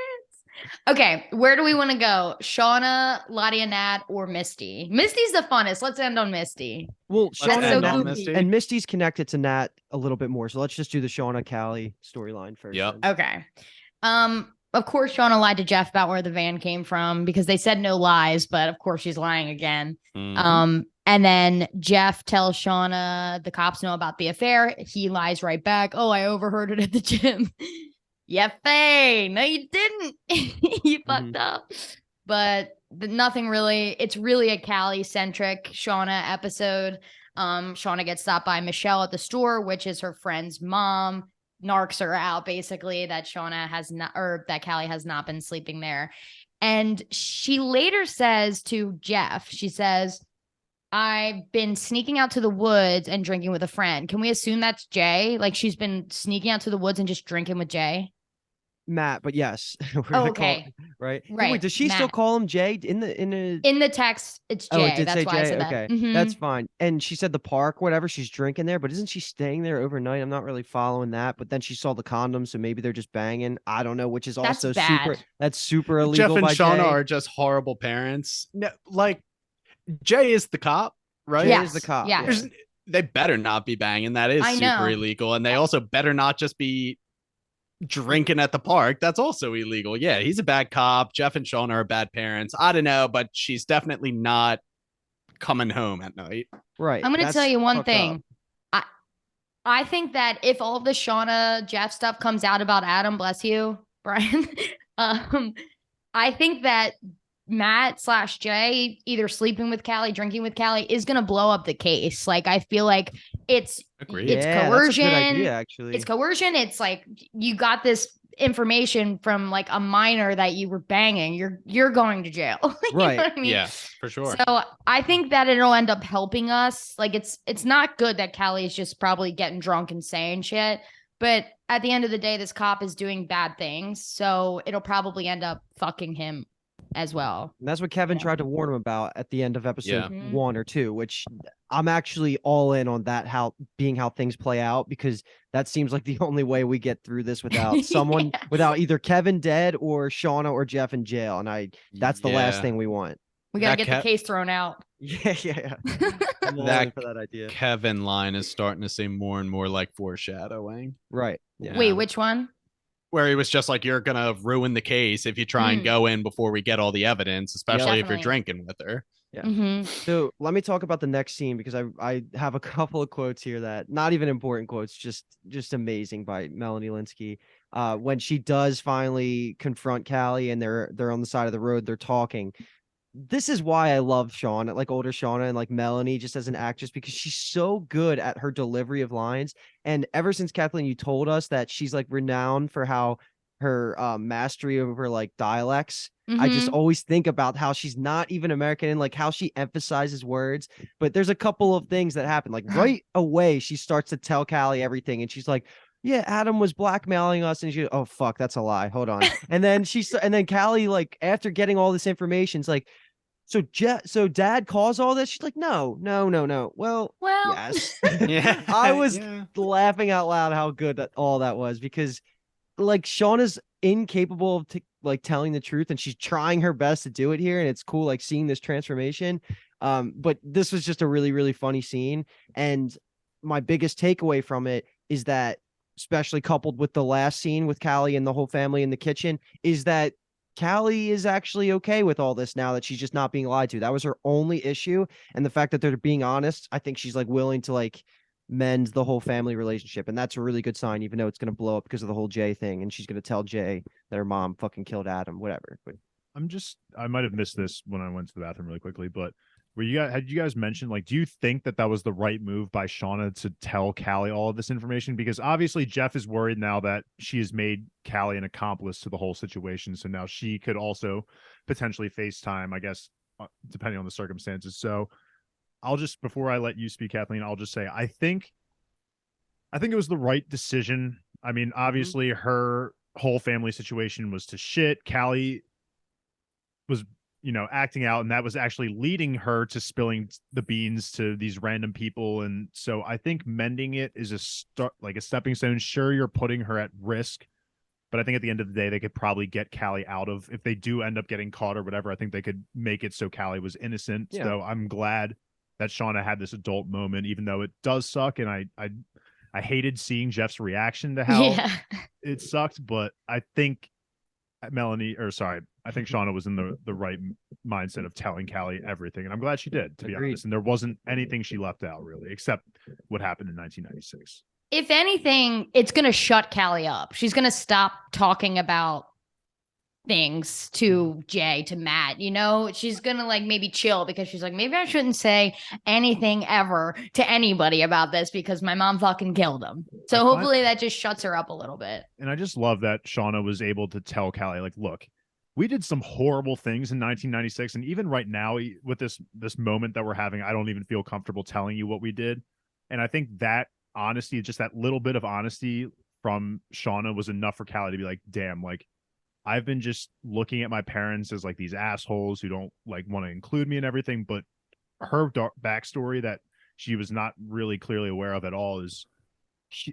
Okay, where do we want to go? Shauna, Lottie and Nat, or Misty? Misty's the funnest. Let's end on Misty. Well, Shauna and Misty's connected to Nat a little bit more. So let's just do the Shauna Callie storyline first. Yep. Okay. Of course, Shauna lied to Jeff about where the van came from because they said no lies, but of course she's lying again. Mm-hmm. And then Jeff tells Shauna the cops know about the affair. He lies right back. Oh, I overheard it at the gym. Faye. No, you didn't. You fucked up. But nothing really. It's really a Callie-centric Shauna episode. Shauna gets stopped by Michelle at the store, which is her friend's mom. Narcs her out basically that Shauna has not, or that Callie has not been sleeping there. And she later says to Jeff, she says, I've been sneaking out to the woods and drinking with a friend. Can we assume that's Jay? Like she's been sneaking out to the woods and just drinking with Jay? Matt, but yes. Okay. Right. Wait, does she still call him Jay in the text? It's Jay. Oh, it did That's say why Jay. I said okay. that. Mm-hmm. That's fine. And she said the park, whatever, she's drinking there, but isn't she staying there overnight? I'm not really following that. But then she saw the condoms, so maybe they're just banging. I don't know, which is also super illegal. Jeff and by Shauna Jay. are just horrible parents. No, like Jay is the cop, right? Jay is the cop. Yeah. They better not be banging. That is super illegal. And they also better not just be drinking at the park. That's also illegal. Yeah, he's a bad cop. Jeff and Shauna are bad parents. I don't know, but she's definitely not coming home at night. Right. I'm going to tell you one thing. I think that if all of the Shauna Jeff stuff comes out about Adam, bless you, Brian, I think that Matt/Jay either sleeping with Callie, drinking with Callie is going to blow up the case. Like, I feel like it's coercion. That's a good idea, actually. It's coercion. It's like you got this information from like a minor that you were banging. You're going to jail. Right. You know what I mean? Yeah, for sure. So I think that it'll end up helping us. Like, it's not good that Callie is just probably getting drunk and saying shit. But at the end of the day, this cop is doing bad things. So it'll probably end up fucking him as well. And that's what Kevin tried to warn him about at the end of episode 1 or 2, which I'm actually all in on that, how things play out, because that seems like the only way we get through this without someone, without either Kevin dead or Shauna or Jeff in jail. And that's the last thing we want. We got to get the case thrown out. Yeah. I'm all in for that idea. Kevin line is starting to seem more and more like foreshadowing. Right. Yeah. Wait, which one? Where he was just like, you're going to ruin the case if you try and go in before we get all the evidence, especially if you're drinking with her. Yeah. So let me talk about the next scene, because I have a couple of quotes here that not even important quotes, just amazing, by Melanie Lynskey. When she does finally confront Callie and they're on the side of the road, they're talking. This is why I love Shauna, like older Shauna, and like Melanie just as an actress, because she's so good at her delivery of lines. And ever since, Kathleen, you told us that she's like renowned for how her mastery over like dialects. I just always think about how she's not even American and like how she emphasizes words. But there's a couple of things that happen. Like right away, she starts to tell Callie everything, and she's like, yeah, Adam was blackmailing us, and she, oh fuck, that's a lie. Hold on. And then Callie, like, after getting all this information, is like, so dad caused all this? She's like, no. Well, yes. Yeah. I was laughing out loud how good all that was, because like Shauna's incapable of like telling the truth, and she's trying her best to do it here, and it's cool like seeing this transformation. But this was just a really, really funny scene, and my biggest takeaway from it is that, especially coupled with the last scene with Callie and the whole family in the kitchen, is that Callie is actually okay with all this now that she's just not being lied to. That was her only issue. And the fact that they're being honest, I think she's like willing to like mend the whole family relationship. And that's a really good sign, even though it's going to blow up because of the whole Jay thing. And she's going to tell Jay that her mom fucking killed Adam, whatever. But I might have missed this when I went to the bathroom really quickly, but had you guys mentioned, like, do you think that was the right move by Shauna to tell Callie all of this information? Because obviously Jeff is worried now that she has made Callie an accomplice to the whole situation. So now she could also potentially face time, I guess, depending on the circumstances. So before I let you speak, Kathleen, I'll just say, I think it was the right decision. I mean, obviously her whole family situation was to shit. Callie was, acting out, and that was actually leading her to spilling the beans to these random people. And so I think mending it is a stepping stone. Sure, you're putting her at risk, but I think at the end of the day, they could probably get Callie out of, if they do end up getting caught or whatever, I think they could make it so Callie was innocent. Yeah. So I'm glad that Shauna had this adult moment, even though it does suck. And I hated seeing Jeff's reaction to how it sucked, but I think I think Shauna was in the right mindset of telling Callie everything. And I'm glad she did, to be honest. And there wasn't anything she left out, really, except what happened in 1996. If anything, it's going to shut Callie up. She's going to stop talking about things to Jay, to Matt, she's going to like maybe chill, because she's like, maybe I shouldn't say anything ever to anybody about this because my mom fucking killed him. So hopefully that just shuts her up a little bit. And I just love that Shauna was able to tell Callie, like, look, we did some horrible things in 1996. And even right now with this moment that we're having, I don't even feel comfortable telling you what we did. And I think that honesty, just that little bit of honesty from Shauna, was enough for Callie to be like, damn, like, I've been just looking at my parents as like these assholes who don't like want to include me and everything. But her backstory that she was not really clearly aware of at all is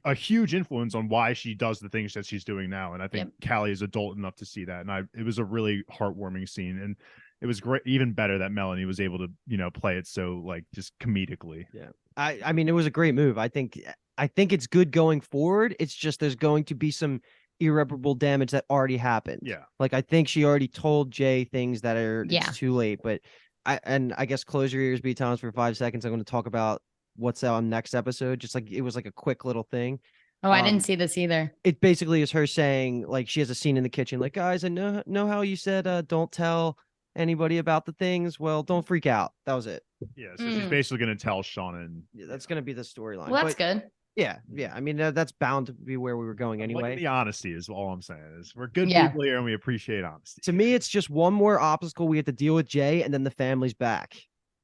a huge influence on why she does the things that she's doing now. And I think Callie is adult enough to see that. And it was a really heartwarming scene. And it was great, even better that Melanie was able to, play it so like just comedically. Yeah. I mean, it was a great move. I think it's good going forward. It's just, there's going to be some irreparable damage that already happened. Yeah. Like, I think she already told Jay things that are it's too late, but I guess close your ears, B Thomas, for 5 seconds. I'm going to talk about what's on next episode. Just like, it was like a quick little thing. Oh, I didn't see this either. It basically is her saying, like, she has a scene in the kitchen, like, guys, I know how you said don't tell anybody about the things. Well, don't freak out. That was it. Yeah, so she's basically going to tell Shauna. And that's going to be the storyline. Well, that's good. Yeah. I mean, that's bound to be where we were going anyway. Like the honesty is all I'm saying. Is we're good people here and we appreciate honesty. To me, it's just one more obstacle we have to deal with Jay, and then the family's back.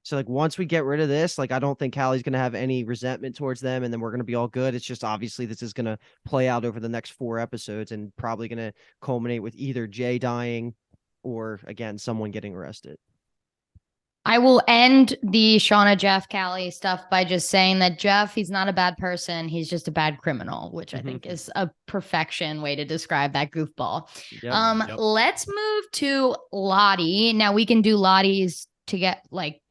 So, like, once we get rid of this, like, I don't think Callie's going to have any resentment towards them, and then we're going to be all good. It's just obviously this is going to play out over the next 4 episodes and probably going to culminate with either Jay dying or, again, someone getting arrested. I will end the Shauna, Jeff, Callie stuff by just saying that Jeff, he's not a bad person. He's just a bad criminal, which I think is a perfection way to describe that goofball. Yep. Let's move to Lottie. Now we can do Lottie's to get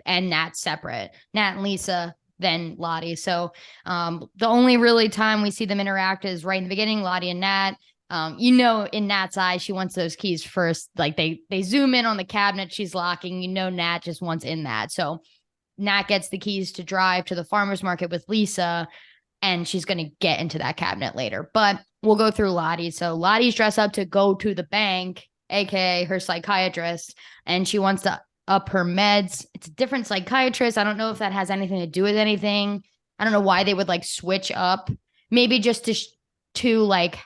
and Nat separate. Nat and Lisa, then Lottie. So the only really time we see them interact is right in the beginning, Lottie and Nat. In Nat's eyes, she wants those keys first. Like they zoom in on the cabinet she's locking. Nat just wants in that. So Nat gets the keys to drive to the farmer's market with Lisa, and she's going to get into that cabinet later. But we'll go through Lottie. So Lottie's dressed up to go to the bank, aka her psychiatrist, and she wants to up her meds. It's a different psychiatrist. I don't know if that has anything to do with anything. I don't know why they would switch up. Maybe just to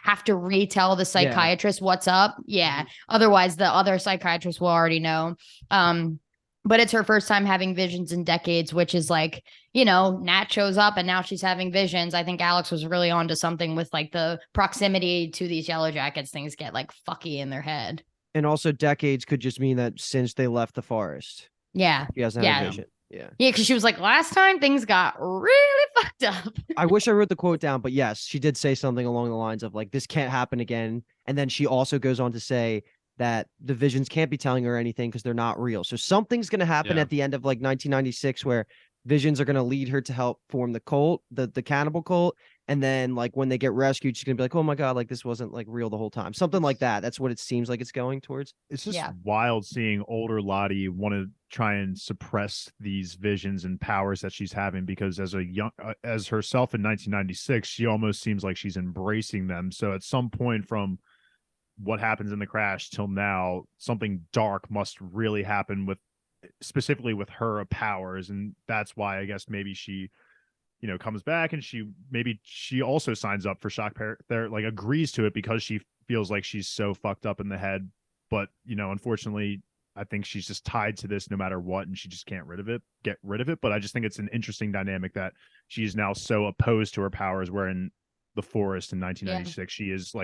have to retell the psychiatrist what's up. Yeah. Otherwise the other psychiatrist will already know. But it's her first time having visions in decades, which is Nat shows up and now she's having visions. I think Alex was really onto something with the proximity to these Yellowjackets. Things get fucky in their head. And also decades could just mean that since they left the forest. Yeah. She hasn't had a vision. Yeah, because she was last time things got really fucked up. I wish I wrote the quote down, but yes, she did say something along the lines of this can't happen again. And then she also goes on to say that the visions can't be telling her anything because they're not real. So something's going to happen at the end of 1996 where visions are going to lead her to help form the cult, the cannibal cult. And then when they get rescued, she's going to be like, oh my God, this wasn't real the whole time. Something like that. That's what it seems like it's going towards. It's just wild seeing older Lottie want to try and suppress these visions and powers that she's having, because as herself in 1996, she almost seems like she's embracing them. So at some point from what happens in the crash till now, something dark must really happen specifically with her powers. And that's why I guess maybe she comes back and she also signs up for shock therapy, agrees to it because she feels like she's so fucked up in the head. But, unfortunately, I think she's just tied to this no matter what, and she just can't get rid of it. But I just think it's an interesting dynamic that she's now so opposed to her powers, where in the forest in 1996, she is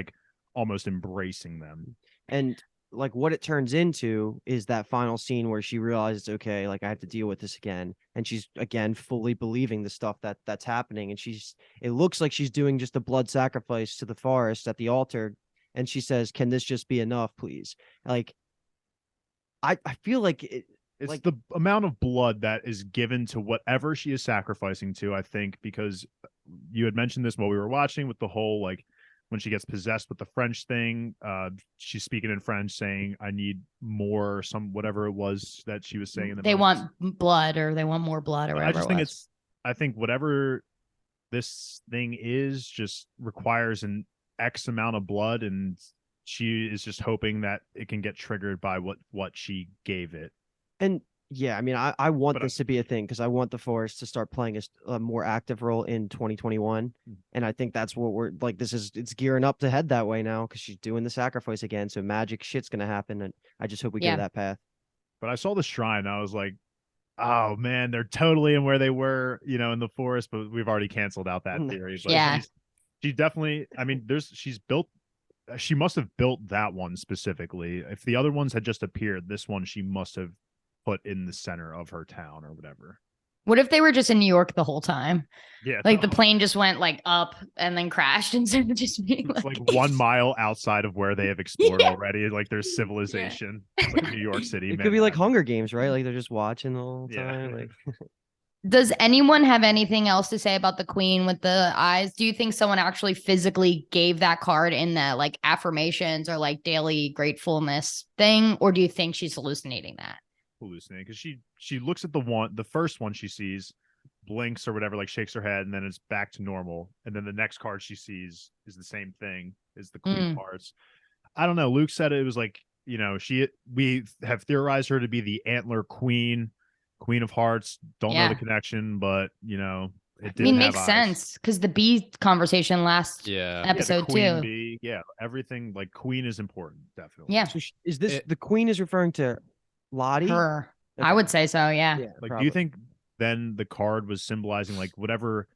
almost embracing them. And what it turns into is that final scene where she realizes, okay, I have to deal with this again. And she's again fully believing the stuff that's happening. And it looks like she's doing just a blood sacrifice to the forest at the altar. And she says, can this just be enough, please? I feel like it's the amount of blood that is given to whatever she is sacrificing to, I think, because you had mentioned this while we were watching with the whole, when she gets possessed with the French thing, she's speaking in French saying, I need more, whatever it was that she was saying. They want blood, or they want more blood, or whatever. I think whatever this thing is just requires an X amount of blood, and she is just hoping that it can get triggered by what she gave it. And yeah, I mean, I want this to be a thing because I want the forest to start playing a more active role in 2021. And I think that's what we're it's gearing up to head that way now because she's doing the sacrifice again. So magic shit's going to happen. And I just hope we go that path. But I saw the shrine. I was like, oh man, they're totally in where they were, in the forest, but we've already canceled out that theory. But she definitely, I mean, she must have built that one specifically. If the other ones had just appeared, this one, she must have put in the center of her town or whatever. What if they were just in New York the whole time? Yeah. The plane just went up and then crashed instead of just being it's 1 mile outside of where they have explored already. There's civilization. It's New York City. It could be Hunger Games, right? They're just watching the whole time. Does anyone have anything else to say about the queen with the eyes? Do you think someone actually physically gave that card in the affirmations or daily gratefulness thing? Or do you think she's hallucinating that? Hallucinating, because she looks at the first one she sees, blinks or whatever, like shakes her head, and then it's back to normal. And then the next card she sees is the same thing as the Queen of Hearts. I don't know. Luke said it was like, we have theorized her to be the Antler Queen of Hearts. Don't know the connection, but it didn't makes sense because the bee conversation last episode too. Bee, everything like Queen is important, definitely. Yeah. So is this the Queen is referring to Lottie? Her. Okay. I would say so. Yeah. Like, probably. Do you think then the card was symbolizing like whatever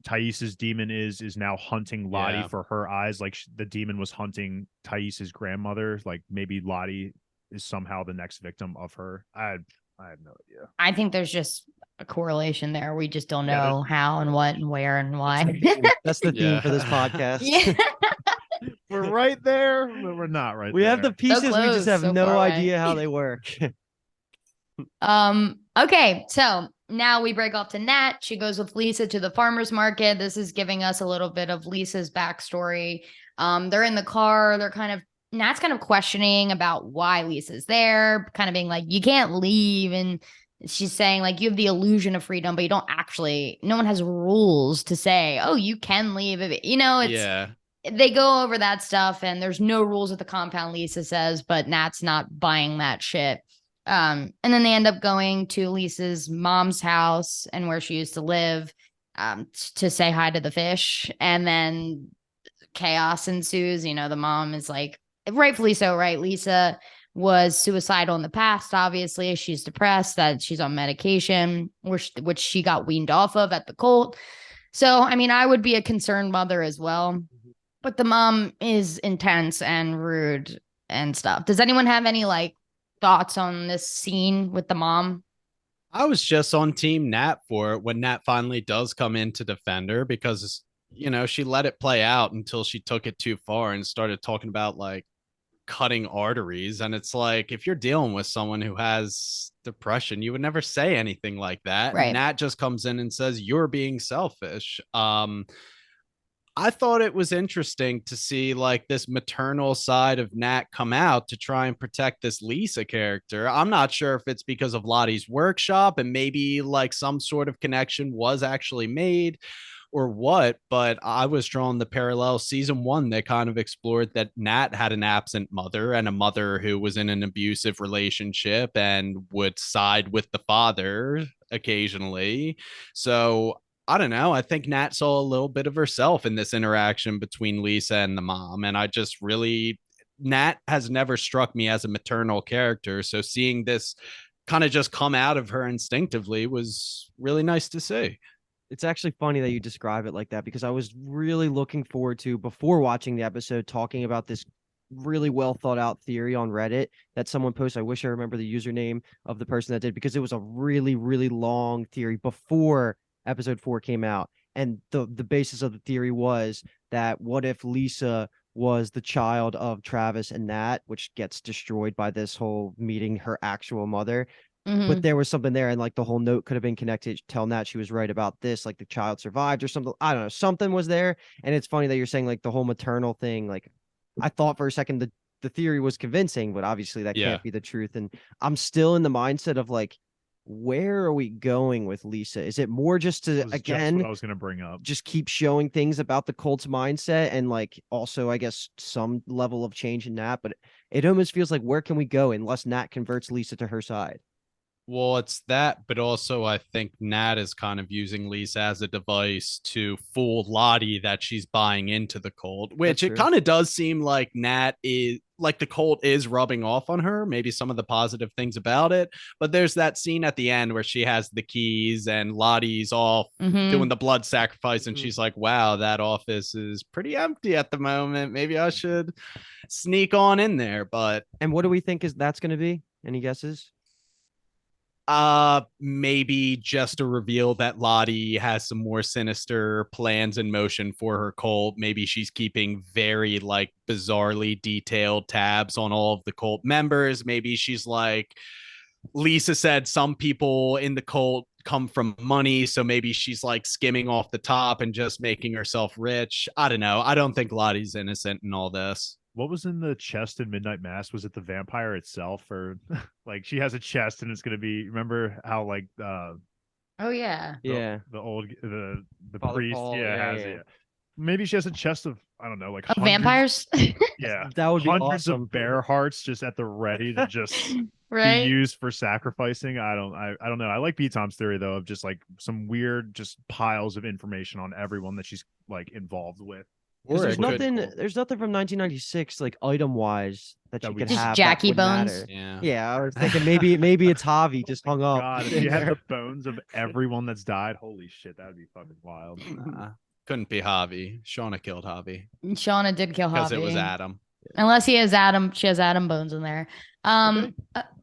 Thais's demon is now hunting Lottie for her eyes, like the demon was hunting Thais's grandmother, like maybe Lottie is somehow the next victim of her? I have no idea. I think there's just a correlation there. We just don't know how and what and where and why. That's the theme for this podcast. Yeah. We're right there, but we're not right we there. have the pieces, we just have no idea how they work. Okay, so now we break off to Nat. She goes with Lisa to the farmer's market. This is giving us a little bit of Lisa's backstory. They're in the car. Nat's kind of questioning about why Lisa's there, kind of being like, you can't leave. And she's saying like, you have the illusion of freedom, but you don't actually, no one has rules to say, oh, you can leave. They go over that stuff and there's no rules at the compound, Lisa says, but Nat's not buying that shit. And then they end up going to Lisa's mom's house and where she used to live, to say hi to the fish. And then chaos ensues. The mom is like, rightfully so, right? Lisa was suicidal in the past. Obviously, she's depressed, that she's on medication, which she got weaned off of at the cult. So, I mean, I would be a concerned mother as well. But the mom is intense and rude and stuff. Does anyone have any thoughts on this scene with the mom? I was just on team Nat for it when Nat finally does come in to defend her, because she let it play out until she took it too far and started talking about cutting arteries. And it's like, if you're dealing with someone who has depression, you would never say anything like that. Right. And Nat just comes in and says, you're being selfish. I thought it was interesting to see this maternal side of Nat come out to try and protect this Lisa character. I'm not sure if it's because of Lottie's workshop and maybe some sort of connection was actually made or what, but I was drawing the parallel. Season 1, they kind of explored that Nat had an absent mother and a mother who was in an abusive relationship and would side with the father occasionally. So I don't know. I think Nat saw a little bit of herself in this interaction between Lisa and the mom. And Nat has never struck me as a maternal character. So seeing this kind of just come out of her instinctively was really nice to see. It's actually funny that you describe it like that, because I was really looking forward to, before watching the episode, talking about this really well thought out theory on Reddit that someone posted. I wish I remember the username of the person that did, because it was a really, really long theory before episode 4 came out. And the basis of the theory was that what if Lisa was the child of Travis and Nat, which gets destroyed by this whole meeting her actual mother. But there was something there, and the whole note could have been connected. Tell Nat she was right about this, the child survived or something. I don't know, something was there. And it's funny that you're saying the whole maternal thing. I thought for a second the theory was convincing, but obviously that can't be the truth. And I'm still in the mindset of where are we going with Lisa? Is it more just to, again, what I was going to bring up, just keep showing things about the cult's mindset and also I guess some level of change in Nat? But it almost feels like, where can we go unless Nat converts Lisa to her side? Well, it's that, but also I think Nat is kind of using Lisa as a device to fool Lottie that she's buying into the cult, which it kind of does seem like Nat is the cult is rubbing off on her, maybe some of the positive things about it. But there's that scene at the end where she has the keys and Lottie's off doing the blood sacrifice. And she's like, wow, that office is pretty empty at the moment. Maybe I should sneak on in there. And what do we think that's going to be? Any guesses? Maybe just a reveal that Lottie has some more sinister plans in motion for her cult. Maybe she's keeping very bizarrely detailed tabs on all of the cult members. Maybe she's Lisa said some people in the cult come from money, so maybe she's skimming off the top and just making herself rich. I don't know. I don't think Lottie's innocent in all this. What was in the chest in Midnight Mass? Was it the vampire itself, or she has a chest and it's going to be, remember how Oh yeah. Yeah. The Father priest. Paul, Has it. Maybe she has a chest of, I don't know, like vampires. Yeah, that would be hundreds awesome. of bear hearts just at the ready to just right? be used for sacrificing. I don't know. I like B Tom's theory though of just like some weird just piles of information on everyone that she's like involved with. Because there's nothing from 1996 like item wise that you could just have Jackie that would bones. Matter. Yeah, I was thinking maybe it's Javi just hung up. God, if you had the bones of everyone that's died, holy shit, that would be fucking wild. Couldn't be Javi. Shauna killed Javi. Shauna did kill Javi because it was Adam. Unless he has Adam, she has Adam bones in there.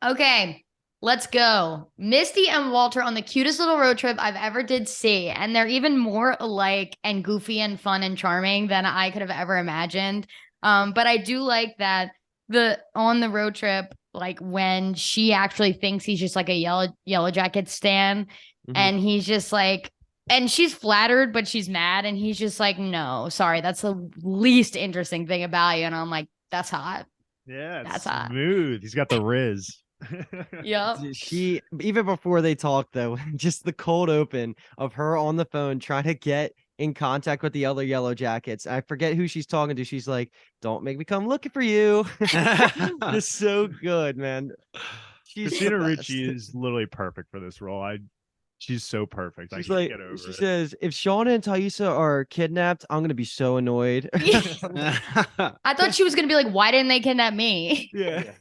Okay. Let's go. Misty and Walter on the cutest little road trip I've ever did see. And they're even more alike and goofy and fun and charming than I could have ever imagined. But I do like that on the road trip, like when she actually thinks he's just like a Yellowjackets stan, and he's just like, and she's flattered, but she's mad, and he's just like, no, sorry, that's the least interesting thing about you. And I'm like, that's hot. Yeah, that's smooth. Hot. He's got the Riz. Yep. She, even before they talked though, just the cold open of her on the phone trying to get in contact with the other Yellowjackets. I forget who she's talking to. She's like, "Don't make me come looking for you." It's so good, man. Christina Ricci is literally perfect for this role. She's so perfect. She's like, she says, if Shauna and Taissa are kidnapped, I'm gonna be so annoyed. I thought she was gonna be like, why didn't they kidnap me? Yeah.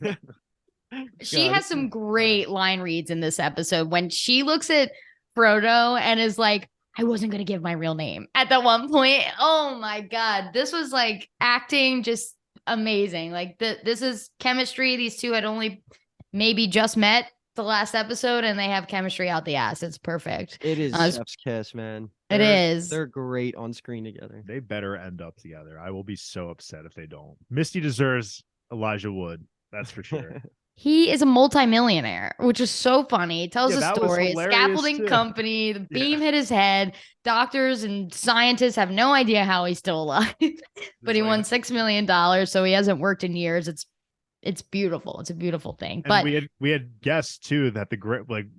She has some great line reads in this episode when she looks at Frodo and is like, I wasn't going to give my real name at that one point. Oh my God. This was like acting just amazing. Like this is chemistry. These two had only maybe just met the last episode and they have chemistry out the ass. It's perfect. It is chef's kiss, man. It is. They're great on screen together. They better end up together. I will be so upset if they don't. Misty deserves Elijah Wood. That's for sure. He is a multimillionaire, which is so funny. He tells a story. A scaffolding company, the beam hit his head. Doctors and scientists have no idea how he's still alive. But he won $6 million, so he hasn't worked in years. It's beautiful. It's a beautiful thing. And but we had guessed too that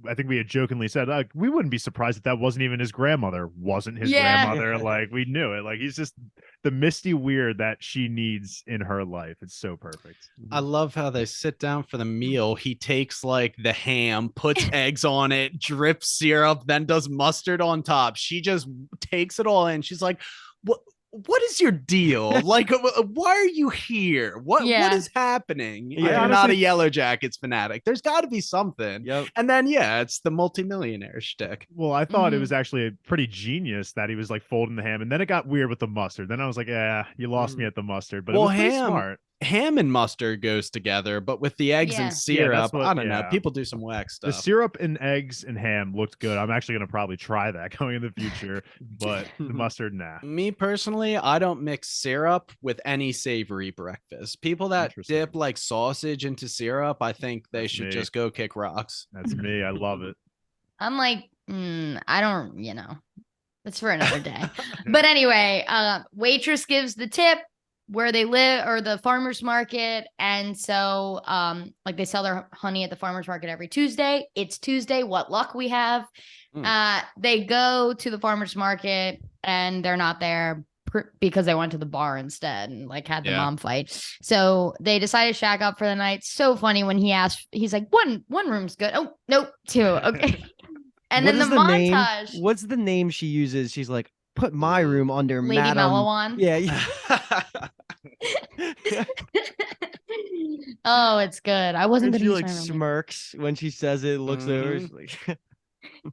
I think we had jokingly said we wouldn't be surprised if that wasn't even his grandmother. Wasn't his grandmother? Like we knew it. Like he's just the Misty weird that she needs in her life. It's so perfect. I love how they sit down for the meal. He takes like the ham, puts eggs on it, drips syrup, then does mustard on top. She just takes it all in. She's like, what is your deal? Like, why are you here? What is happening? You're not a Yellowjackets fanatic. There's got to be something. Yep. And then, it's the multimillionaire shtick. Well, I thought it was actually pretty genius that he was like folding the ham, and then it got weird with the mustard. Then I was like, you lost me at the mustard. But it was pretty smart. Ham and mustard goes together, but with the eggs and syrup, I don't know. People do some whack stuff. The syrup and eggs and ham looked good. I'm actually going to probably try that going in the future, but the mustard, nah. Me personally, I don't mix syrup with any savory breakfast. People that dip like sausage into syrup, I think they should just go kick rocks. That's me. I love it. I'm like, I don't, it's for another day. But anyway, waitress gives the tip where they live or the farmer's market. And so like they sell their honey at the farmer's market every Tuesday. It's Tuesday. What luck we have. They go to the farmer's market and they're not there because they went to the bar instead and like had the mom fight. So they decided to shack up for the night. So funny when he asked, he's like, one room's good. Oh, nope, 2. Okay. And then the montage. Name? What's the name she uses? She's like, put my room under Lady Madam. Malawan. Yeah. Oh, it's good. I wasn't going to use my smirks when she says it, looks over. Like...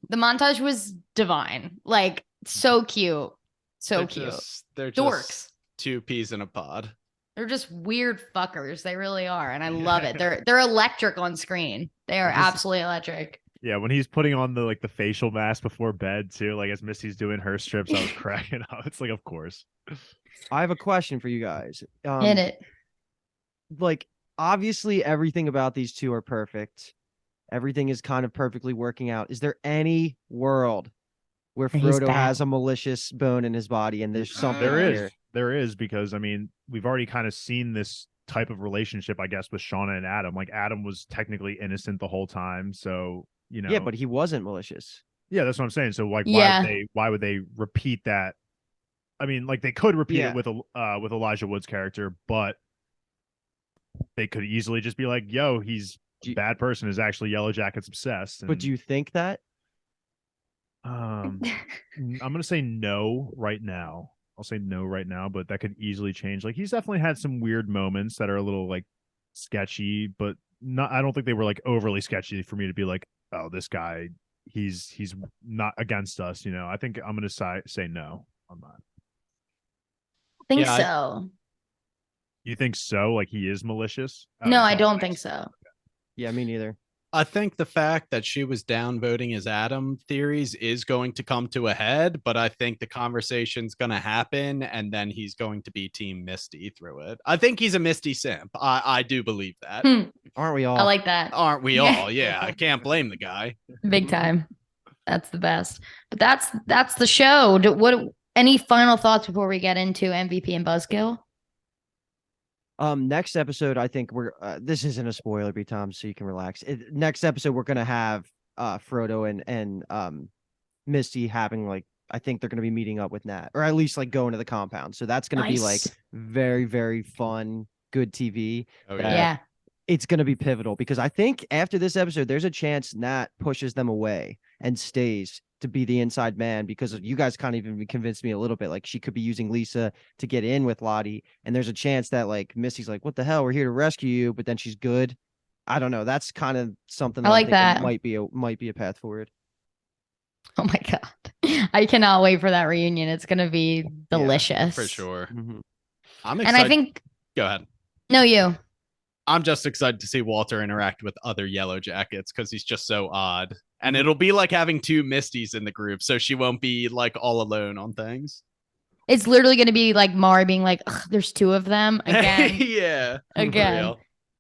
The montage was divine. Like, so cute. So cute. They're dorks. Just 2 peas in a pod. They're just weird fuckers. They really are. And I love it. They're electric on screen. They are absolutely electric. Yeah, when he's putting on the facial mask before bed too, like as Missy's doing her strips, I was cracking up. It's like, of course. I have a question for you guys. In it. Like, obviously everything about these two are perfect. Everything is kind of perfectly working out. Is there any world where Frodo has a malicious bone in his body and there's something There is, because I mean, we've already kind of seen this type of relationship, I guess, with Shauna and Adam. Like Adam was technically innocent the whole time, so yeah, but he wasn't malicious. Yeah, that's what I'm saying. So like, Yeah. why would they repeat that? I mean, like they could repeat it with Elijah Wood's character, but they could easily just be like, "Yo, he's a bad person. Is actually Yellowjackets obsessed." And, but do you think that? I'm gonna say no right now. I'll say no right now, but that could easily change. Like he's definitely had some weird moments that are a little like sketchy, but not. I don't think they were like overly sketchy for me to be like, "Oh, this guy, he's not against us." I think I'm gonna say no on that. I think so. You think so? Like he is malicious? No, I don't think so. Yeah, me neither. I think the fact that she was downvoting his Adam theories is going to come to a head, but I think the conversation's going to happen and then he's going to be Team Misty through it. I think he's a Misty simp. I do believe that. Aren't we all? I like that. Aren't we all? Yeah, I can't blame the guy. Big time. That's the best. But that's the show. Any final thoughts before we get into MVP and Buzzkill? Next episode, I think we're this isn't a spoiler, B Tom, so you can relax. Next episode, we're gonna have Frodo and Misty having like, I think they're gonna be meeting up with Nat, or at least like going to the compound. So that's gonna be like very, very fun, good TV. Yeah. It's gonna be pivotal because I think after this episode, there's a chance Nat pushes them away and stays to be the inside man, because you guys kind of even convinced me a little bit. Like she could be using Lisa to get in with Lottie, and there's a chance that like Misty's like, "What the hell? We're here to rescue you," but then she's good. I don't know. That's kind of something I like that might be a path forward. Oh my god, I cannot wait for that reunion. It's gonna be delicious. Yeah, for sure. Mm-hmm. I'm excited. And I think. Go ahead. No, you. I'm just excited to see Walter interact with other Yellowjackets because he's just so odd. And it'll be like having two Misties in the group, so she won't be like all alone on things. It's literally going to be like Mari being like, there's two of them again. Yeah. Again.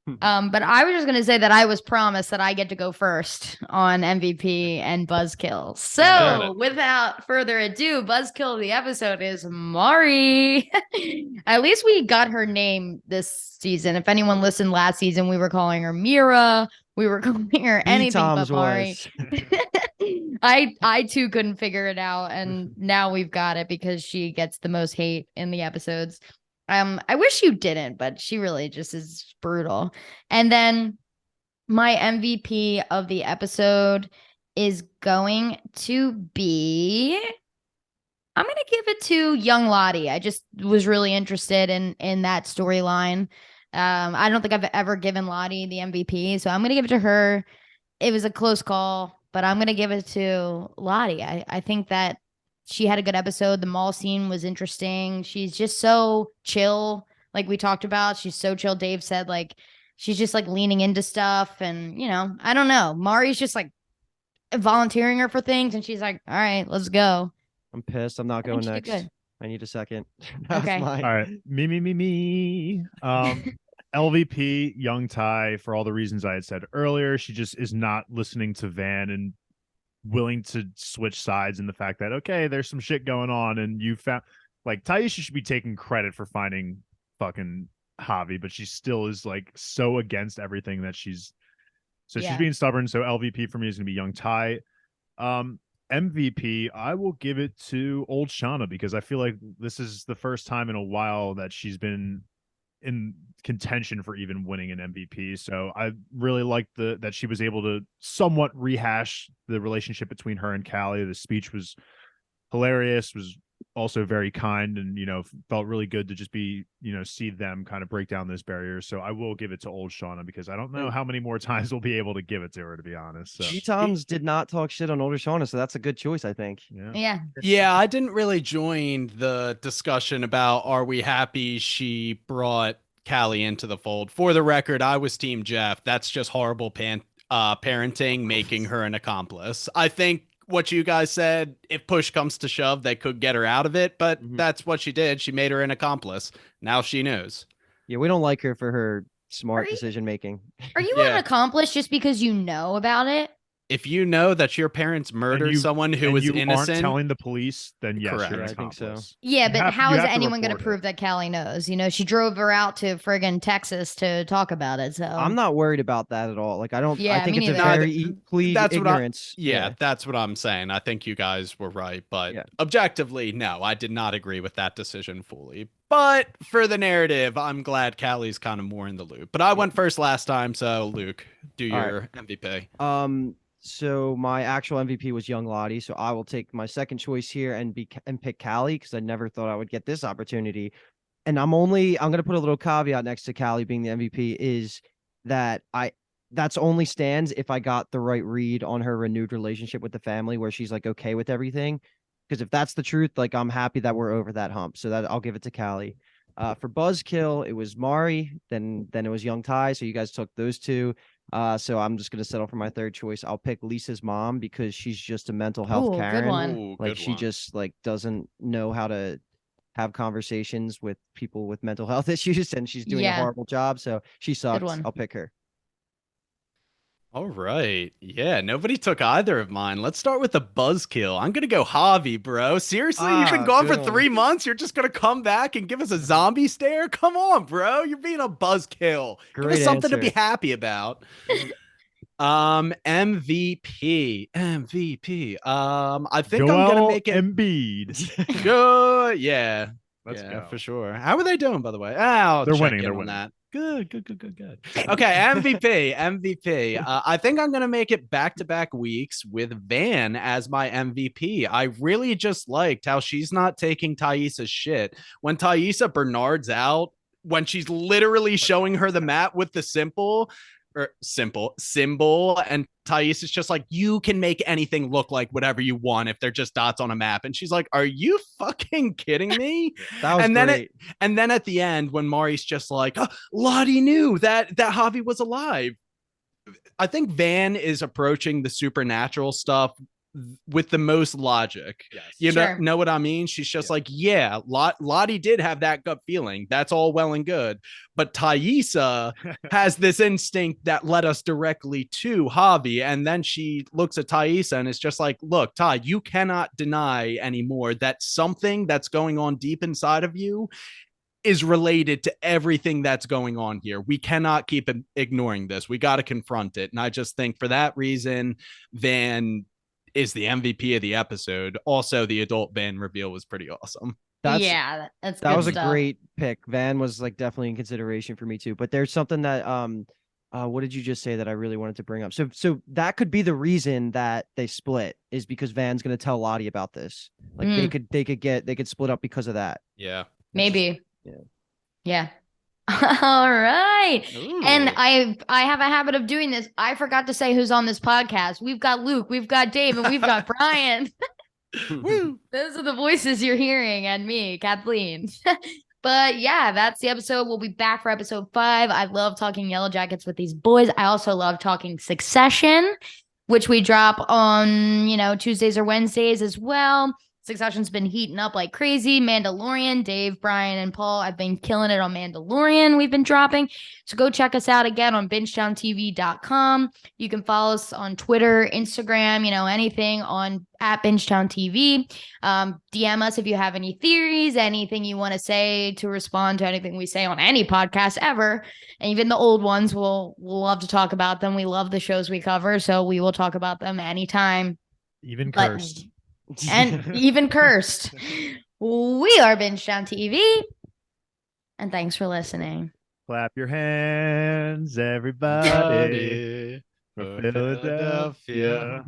But I was just going to say that I was promised that I get to go first on MVP and Buzzkill. So without further ado, Buzzkill of the episode is Mari. At least we got her name this season. If anyone listened last season, we were calling her Mira. We were calling her anything but Mari. I too couldn't figure it out. And now we've got it because she gets the most hate in the episodes. I wish you didn't, but she really just is brutal. And then my MVP of the episode is going to be, I'm going to give it to young Lottie. I just was really interested in that storyline. I don't think I've ever given Lottie the MVP, so I'm going to give it to her. It was a close call, but I'm going to give it to Lottie. I think that she had a good episode. The mall scene was interesting. She's just so chill, like we talked about. She's so chill. Dave said, like, she's just like leaning into stuff. And, I don't know. Mari's just like volunteering her for things. And she's like, all right, let's go. I'm pissed. I'm not going next. I need a second. Okay. All right. Me. LVP, young Ty, for all the reasons I had said earlier. She just is not listening to Van and willing to switch sides, in the fact that, okay, there's some shit going on, and you found, like, Taisha should be taking credit for finding fucking Javi, but she still is like so against everything that she's being stubborn. So LVP for me is gonna be young Ty. MVP, I will give it to old Shauna, because I feel like this is the first time in a while that she's been in contention for even winning an MVP. So I really liked that she was able to somewhat rehash the relationship between her and Callie. The speech was hilarious, was also very kind, and felt really good to just be see them kind of break down those barriers. So I will give it to old Shauna, because I don't know how many more times we'll be able to give it to her, to be honest. So Tom's did not talk shit on older Shauna, so that's a good choice, I think. Yeah, I didn't really join the discussion about, are we happy she brought Callie into the fold? For the record, I was Team Jeff. That's just horrible parenting, making her an accomplice. I think what you guys said, if push comes to shove, they could get her out of it, but that's what she did. She made her an accomplice. Now she knows. Yeah, we don't like her for her smart decision making. Are you an accomplice just because you know about it? if you know that your parents murdered someone who was innocent, aren't telling the police, then yes, correct. you're an I think so. Yeah, but how is anyone going to prove that Callie knows? You know, she drove her out to friggin' Texas to talk about it. So I'm not worried about that at all. Like I don't. Yeah, I think me it's a neither. very plead That's ignorance. that's what I'm saying. I think you guys were right, but Yeah. objectively, no, I did not agree with that decision fully. But for the narrative, I'm glad Callie's kind of more in the loop. But I went first last time, so Luke, do your MVP. So my actual MVP was young Lottie. So I will take my second choice here and pick Callie because I never thought I would get this opportunity. And I'm gonna put a little caveat next to Callie being the MVP is that that's only stands if I got the right read on her renewed relationship with the family where she's like okay with everything. Because if that's the truth, like I'm happy that we're over that hump. So that I'll give it to Callie. For Buzzkill, it was Mari, then it was young Ty. So you guys took those two. So I'm just gonna settle for my third choice. I'll pick Lisa's mom because she's just a mental health Karen. Good one. Like she just like doesn't know how to have conversations with people with mental health issues, and she's doing a horrible job. So she sucks. I'll pick her. All right. Yeah, nobody took either of mine. Let's start with the Buzzkill. I'm going to go Javi, bro. Seriously? You've been gone for 3 months? You're just going to come back and give us a zombie stare? Come on, bro. You're being a Buzzkill. Give us something to be happy about. MVP. I think I'm going to make it Embiid. Good. Yeah. Let's go. For sure. How are they doing, by the way? Oh, they're winning. They're winning. That. Good. Okay, MVP. I think I'm gonna make it back-to-back weeks with Van as my MVP. I really just liked how she's not taking Thaisa's shit. When Thaisa Bernard's out, when she's literally showing her the map with the symbol, and Thais is just like, you can make anything look like whatever you want if they're just dots on a map. And she's like, are you fucking kidding me? That was great. And then at the end, when Mari's just like, oh, Lottie knew that Javi was alive. I think Van is approaching the supernatural stuff with the most logic. Yes. You know what I mean? She's just like, yeah, Lottie did have that gut feeling. That's all well and good. But Thaisa has this instinct that led us directly to Javi. And then she looks at Thaisa and it's just like, look, Ty, you cannot deny anymore that something that's going on deep inside of you is related to everything that's going on here. We cannot keep ignoring this. We got to confront it. And I just think for that reason, Van is the MVP of the episode. Also, the adult Van reveal was pretty awesome. That was a great pick. Van was like definitely in consideration for me too. But there's something that what did you just say that I really wanted to bring up? So that could be the reason that they split is because Van's gonna tell Lottie about this. Like they could split up because of that. Yeah. Maybe. Yeah. All right. Ooh. And I have a habit of doing this. I forgot to say who's on this podcast. We've got Luke, we've got Dave, and we've got Brian. Woo. Those are the voices you're hearing, and me, Kathleen. But yeah, that's the episode. We'll be back for episode 5. I love talking Yellowjackets with these boys. I also love talking Succession, which we drop on, Tuesdays or Wednesdays as well. Succession's been heating up like crazy. Mandalorian, Dave, Brian, and Paul have been killing it on Mandalorian. We've been dropping. So go check us out again on bingetowntv.com. You can follow us on Twitter, Instagram, anything at bingetowntv. DM us if you have any theories, anything you want to say to respond to anything we say on any podcast ever. And even the old ones, we'll love to talk about them. We love the shows we cover, so we will talk about them anytime. Even cursed. And even cursed. We are Binge Down TV, and thanks for listening. Clap your hands, everybody. For Philadelphia.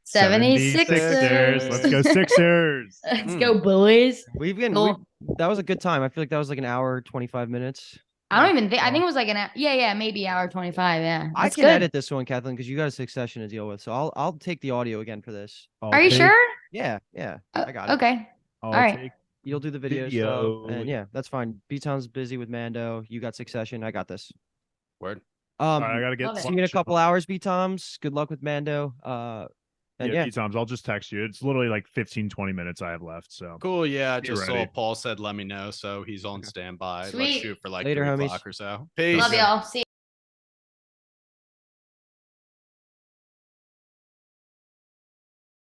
76ers. Let's go Sixers. Let's go, boys. That was a good time. I feel like that was like an hour, 25 minutes. I don't even think. I think it was like maybe hour 25. Yeah, I can edit this one, Kathleen, because you got a Succession to deal with. So I'll take the audio again for this. Are you sure? Yeah, I got it. Okay. All right. You'll do the video stuff, and yeah, that's fine. B-Town's busy with Mando. You got Succession. I got this. Word. I gotta get. See you in a couple hours, B-Toms. Good luck with Mando. B-Toms, I'll just text you. It's literally like 15-20 minutes I have left. So cool. Yeah, I just saw Paul said let me know, so he's on standby. Sweet. Let's shoot for like later, 3 homies. o'clock or so. Peace. Love y'all. See you.